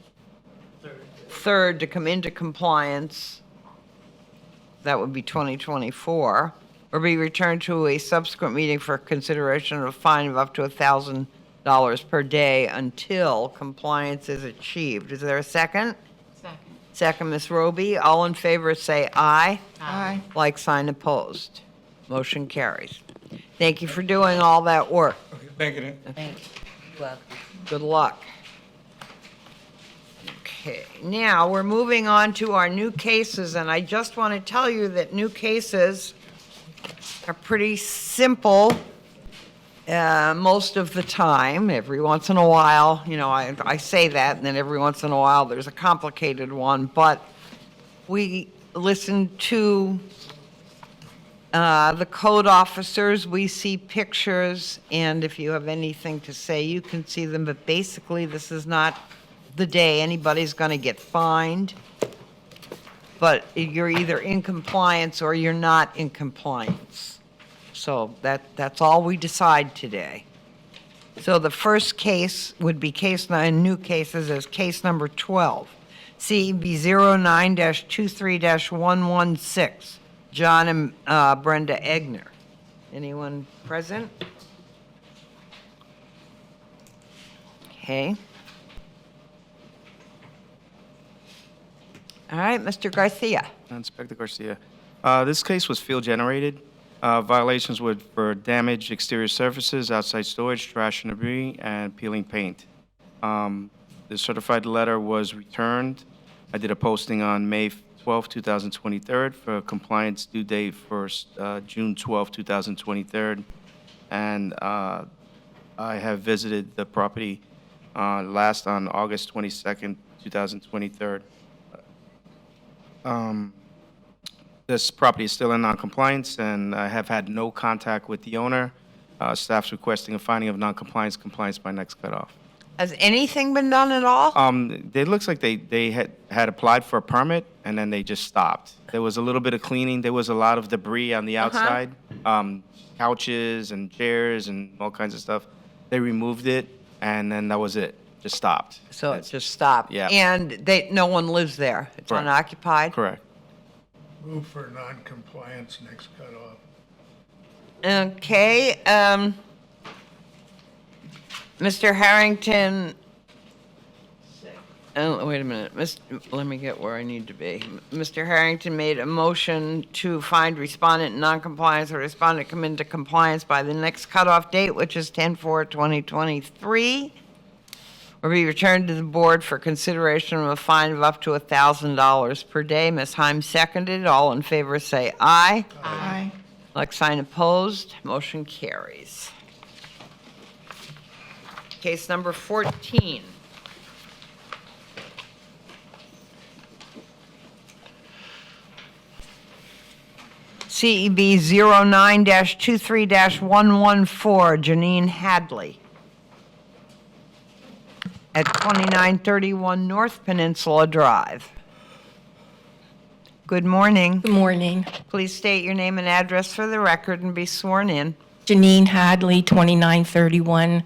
3rd to come into compliance. That would be 2024, or be returned to a subsequent meeting for consideration of a fine of up to $1,000 per day until compliance is achieved. Is there a second? Second. Second, Ms. Roby. All in favor, say aye. Aye. Like sign opposed. Motion carries. Thank you for doing all that work. Okay, thank you then. Thank you. You're welcome. Good luck. Okay, now we're moving on to our new cases, and I just want to tell you that new cases are pretty simple most of the time. Every once in a while, you know, I say that, and then every once in a while there's a complicated one, but we listen to the code officers, we see pictures, and if you have anything to say, you can see them, but basically this is not the day anybody's going to get fined, but you're either in compliance or you're not in compliance. So that's all we decide today. So the first case would be new cases as case number 12, CB 09-23-116, John and Brenda Egner. Anyone present? Okay. All right, Mr. Garcia. Inspector Garcia. This case was field generated. Violations were for damaged exterior surfaces, outside storage, trash and debris, and peeling paint. The certified letter was returned. I did a posting on May 12, 2023 for compliance due date for June 12, 2023. And I have visited the property last on August 22nd, 2023. This property is still in non-compliance, and I have had no contact with the owner. Staff's requesting a finding of non-compliance, compliance by next cutoff. Has anything been done at all? It looks like they had applied for a permit, and then they just stopped. There was a little bit of cleaning. There was a lot of debris on the outside, couches and chairs and all kinds of stuff. They removed it, and then that was it. Just stopped. So it just stopped? Yeah. And no one lives there? It's Correct. unoccupied? Correct. Move for non-compliance, next cutoff. Okay, Mr. Harrington, wait a minute, let me get where I need to be. Mr. Harrington made a motion to find respondent in non-compliance or respondent come into compliance by the next cutoff date, which is 10/4/2023, or be returned to the board for consideration of a fine of up to $1,000 per day. Ms. Heim seconded. All in favor say aye. Aye. Like sign opposed, motion carries. Case number 14. CEB 09-23-114, Janine Hadley at 2931 North Peninsula Drive. Good morning. Good morning. Please state your name and address for the record and be sworn in. Janine Hadley, 2931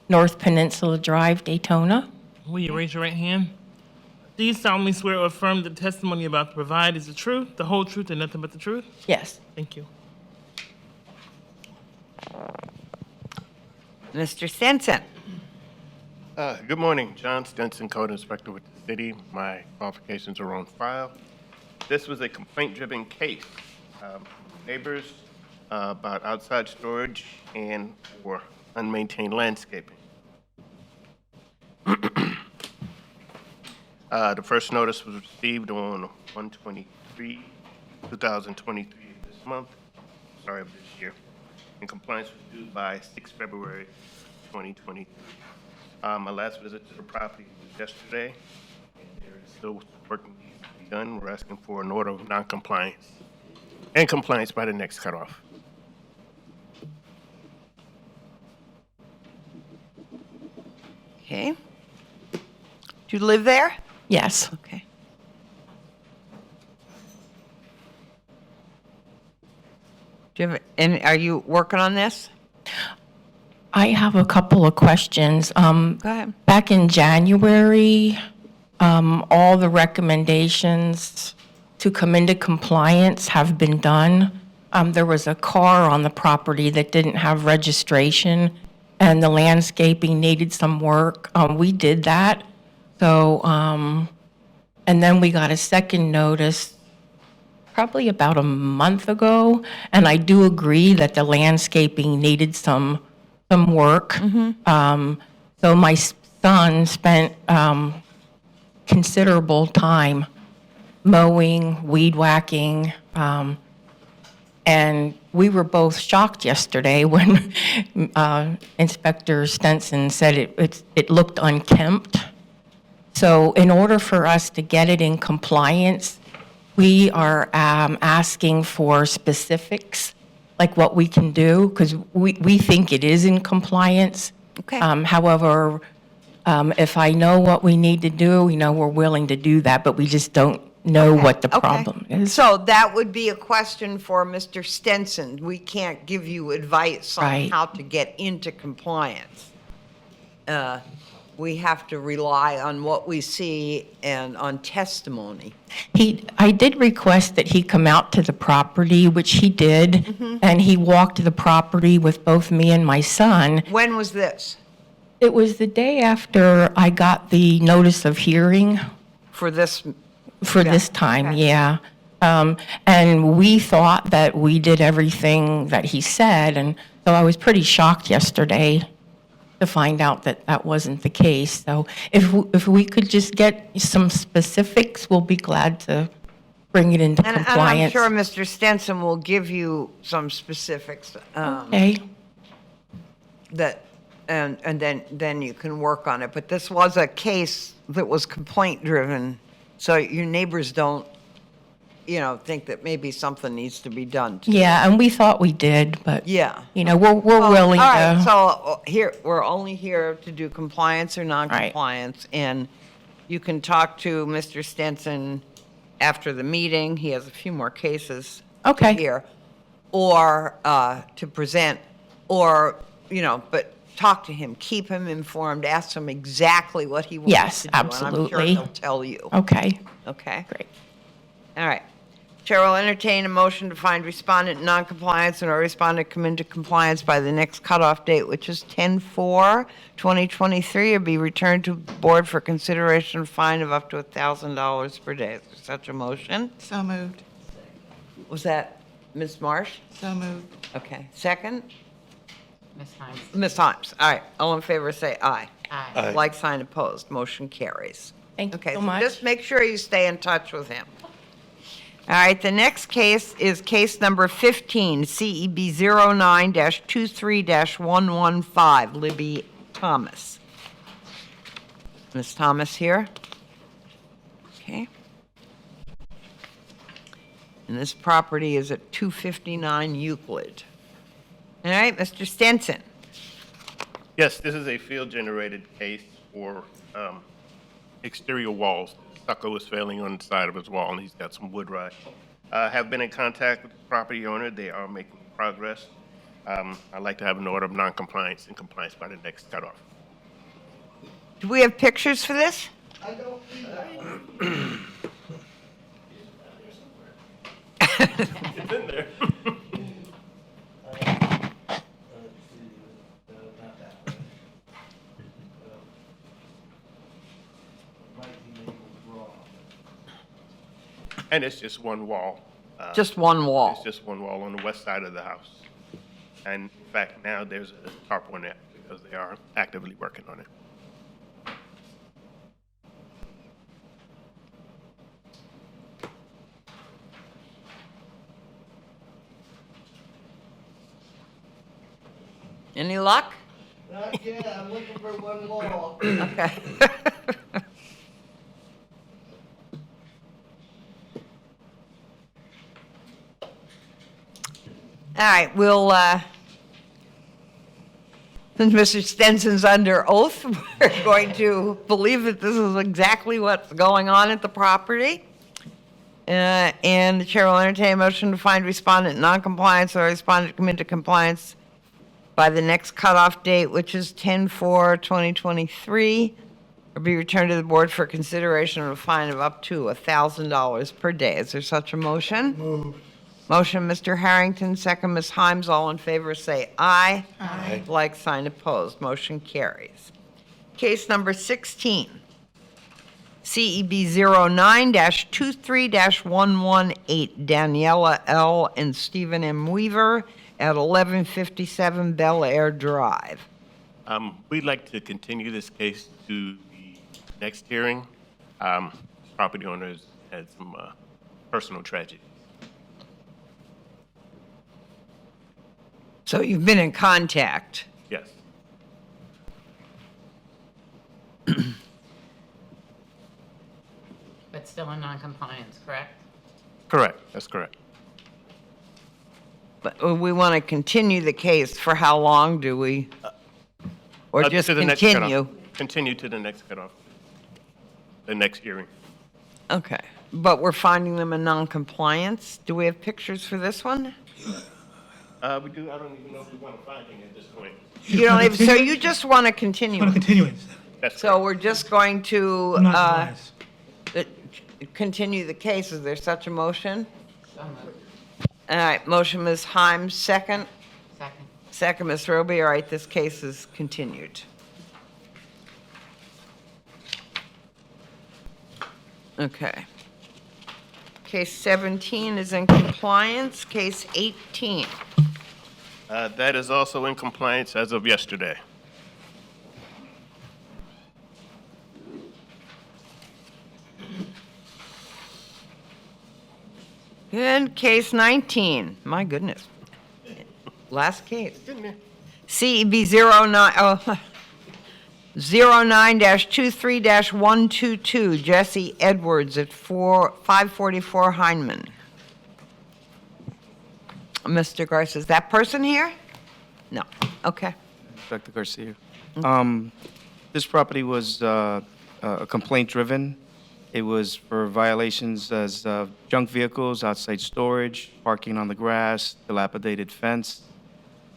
North Peninsula Drive, Daytona. Will you raise your right hand? Do you solemnly swear or affirm that the testimony you're about to provide is the truth, the whole truth, and nothing but the truth? Yes. Thank you. Mr. Stinson. Good morning, John Stinson, Code Inspector with the city. My qualifications are on file. This was a complaint-driven case. Neighbors about outside storage and or unmaintained landscaping. The first notice was received on 1/23/2023 this month, of this year, and compliance was due by 6 February 2023. My last visit to the property was yesterday, and there is still work that needs to be done. We're asking for an order of non-compliance and compliance by the next cutoff. Okay. Do you live there? Yes. Okay. Do you have, and are you working on this? I have a couple of questions. Go ahead. Back in January, all the recommendations to come into compliance have been done. There was a car on the property that didn't have registration, and the landscaping needed some work. We did that. So, and then we got a second notice probably about a month ago, and I do agree that the landscaping needed some work. So my son spent considerable time mowing, weed whacking, and we were both shocked yesterday when Inspector Stenson said it looked unkempt. So in order for us to get it in compliance, we are asking for specifics, like what we can do, because we think it is in compliance. Okay. However, if I know what we need to do, we're willing to do that, but we just don't know what the problem is. So that would be a question for Mr. Stenson. We can't give you advice on Right. how to get into compliance. We have to rely on what we see and on testimony. I did request that he come out to the property, which he did, and he walked the property with both me and my son. When was this? It was the day after I got the notice of hearing. For this? For this time, yeah. And we thought that we did everything that he said, and so I was pretty shocked yesterday to find out that that wasn't the case. So if we could just get some specifics, we'll be glad to bring it into And I'm compliance. sure Mr. Stenson will give you some specifics. Okay. And then you can work on it. But this was a case that was complaint-driven, so your neighbors don't, think that maybe something needs to be done. Yeah, and we thought we did, but Yeah. we're willing All right, to. so here, we're only here to do compliance or non-compliance, and you can talk to Mr. Stenson after the meeting. He has a few more cases Okay. here. or to present, or, but talk to him, keep him informed, ask him exactly what he wants Yes, to do. And I'm absolutely. sure he'll tell you. Okay. Okay? Great. All right. Chair will entertain a motion to find respondent in noncompliance and or respondent come into compliance by the next cutoff date, which is 10/4/2023, or be returned to board for consideration of fine of up to $1,000 per day. Is there such a motion? So moved. Was that Ms. Marsh? So moved. Okay. Second? Ms. Hynes. Ms. Hymes. All right. All in favor, say aye. Aye. Aye. Like sign opposed. Motion carries. Thank you Okay, so so much. just make sure you stay in touch with him. All right, the next case is case number 15, CEB 09-23-115, Libby Thomas. Ms. Thomas here? Okay. And this property is at 259 Euclid. All right, Mr. Stenson. Yes, this is a field-generated case for exterior walls. Stucco is failing on the side of his wall, and he's got some wood rot. Have been in contact with the property owner. They are making progress. I'd like to have an order of noncompliance and compliance by the next cutoff. Do we have pictures for this? I don't see that one. It's in there. And it's just one wall. Just one wall? It's just one wall on the west side of the house. And in fact, now there's a tarp on it because they are actively working on it. Any luck? Not yet, I'm looking for one wall. Okay. All right, we'll, since Mr. Stenson's under oath, we're going to believe that this is exactly what's going on at the property. And the chair will entertain a motion to find respondent in noncompliance or respondent come into compliance by the next cutoff date, which is 10/4/2023, or be returned to the board for consideration of a fine of up to $1,000 per day. Is there such a motion? Moved. Motion, Mr. Harrington, second, Ms. Hymes. All in favor, say aye. Aye. Like sign opposed. Motion carries. Case number 16, CEB 09-23-118, Daniela L. and Stephen M. Weaver at 1157 Bel Air Drive. We'd like to continue this case to the next hearing. Property owners had some personal tragedy. So you've been in contact. Yes. But still in noncompliance, correct? Correct, that's correct. But we want to continue the case. For how long do we? Or just To the next cutoff. continue? Continue to the next cutoff, the next hearing. Okay, but we're finding them in noncompliance. Do we have pictures for this one? We do, I don't even know if we want to find him at this point. You don't even, so you just want to continue? Want to continuance? So we're just going to, Noncompliance. continue the case. Is there such a motion? So moved. All right, motion, Ms. Hymes, second. Second. Second, Ms. Roby. All right, this case is continued. Okay. Case 17 is in compliance. Case 18. That is also in compliance as of yesterday. Good. Case 19. My goodness. Last case. CEB 09-23-122, Jesse Edwards at 544 Heineman. Mr. Garcia, is that person here? No. Okay. Dr. Garcia. This property was a complaint driven, It was for violations as junk vehicles, outside storage, parking on the grass, dilapidated fence.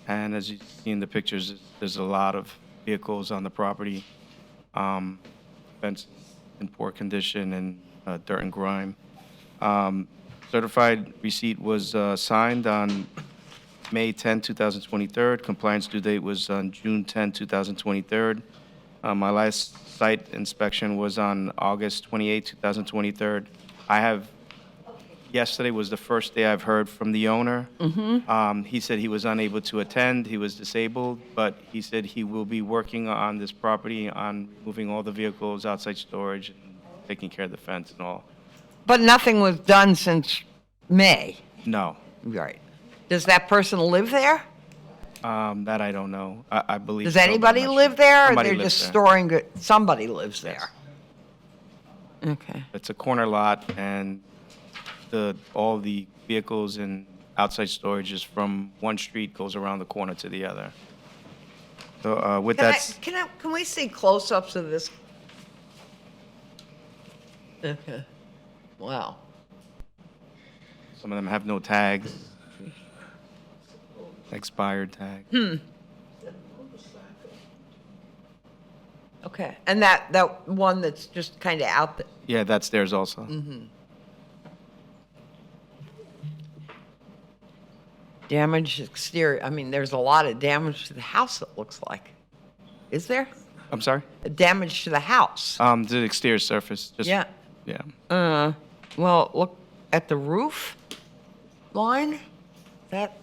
And as you see in the pictures, there's a lot of vehicles on the property. Fence in poor condition and dirt and grime. Certified receipt was signed on May 10, 2023. Compliance due date was on June 10, 2023. My last site inspection was on August 28, 2023. Yesterday was the first day I've heard from the owner. He said he was unable to attend, he was disabled, but he said he will be working on this property, on moving all the vehicles, outside storage, and taking care of the fence and all. But nothing was done since May. No, Right. Does that person live there? that I don't know. I believe. Does so, but I'm anybody not live sure. there, or Somebody they're lives just there. storing good? Somebody lives there. Okay. It's a corner lot, and all the vehicles and outside storage is from one street, goes around the corner to the other. So with that, Can we see close-ups of this? Okay. Wow. some of them have no tags, expired tag. Okay. And that one that's just kind of out there? Yeah, that's theirs also. Mm-hmm. Damaged exterior, I mean, there's a lot of damage to the house, it looks like. Is there? I'm sorry? Damage to the house? The exterior surface, just. Yeah. Yeah. Well, look at the roof line. That,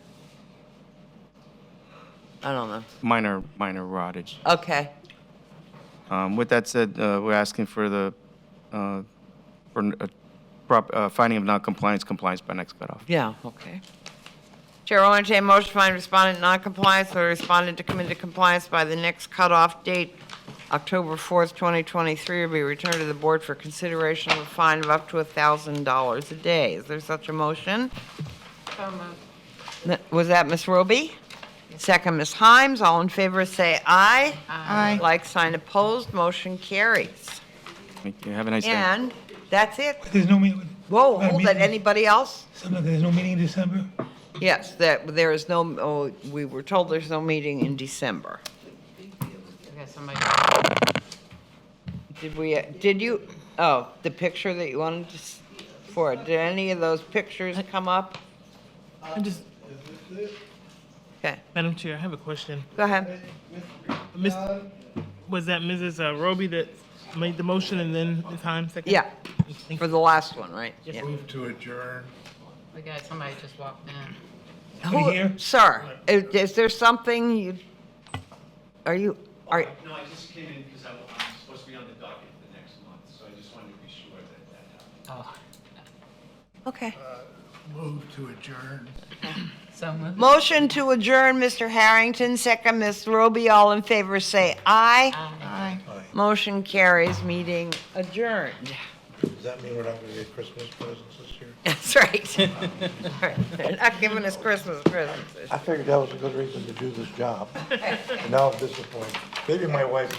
I don't know. Minor rottage. Okay. With that said, we're asking for finding of non-compliance, compliance by next cutoff. Yeah, okay. Chair will entertain a motion to find respondent in non-compliance or respondent to come into compliance by the next cutoff date, October 4th, 2023, will be returned to the board for consideration of a fine of up to $1,000 a day. Is there such a motion? So moved. Was that Ms. Roby? Second, Ms. Himes. All in favor, say aye. Aye. Like sign opposed, motion carries. Thank you. Have a nice day. And that's it. There's no meeting, Whoa, hold it. Anybody else? there's no meeting in December? Yes, there is no, we were told there's no meeting in December. Okay, somebody. Did you, the picture that you wanted to, did any of those pictures come up? Okay, Madam Chair, I have a question. go ahead. Was that Mrs. Roby that made the motion and then Ms. Himes second? Yeah, for the last one, right? Yeah. Move to adjourn. We got, somebody just walked in. Sir, is there something are you, No, I just came in because I'm supposed to be on the docket for the next month, so I just wanted to be sure that happened. okay. Move to adjourn. So moved. Motion to adjourn, Mr. Harrington, second, Ms. Roby, all in favor, say aye. Aye. Motion carries, meeting adjourned. Does that mean we're not gonna get Christmas presents this year? That's right. They're not giving us Christmas presents. I figured that was a good reason to do this job. And now I'm disappointed. Maybe my wife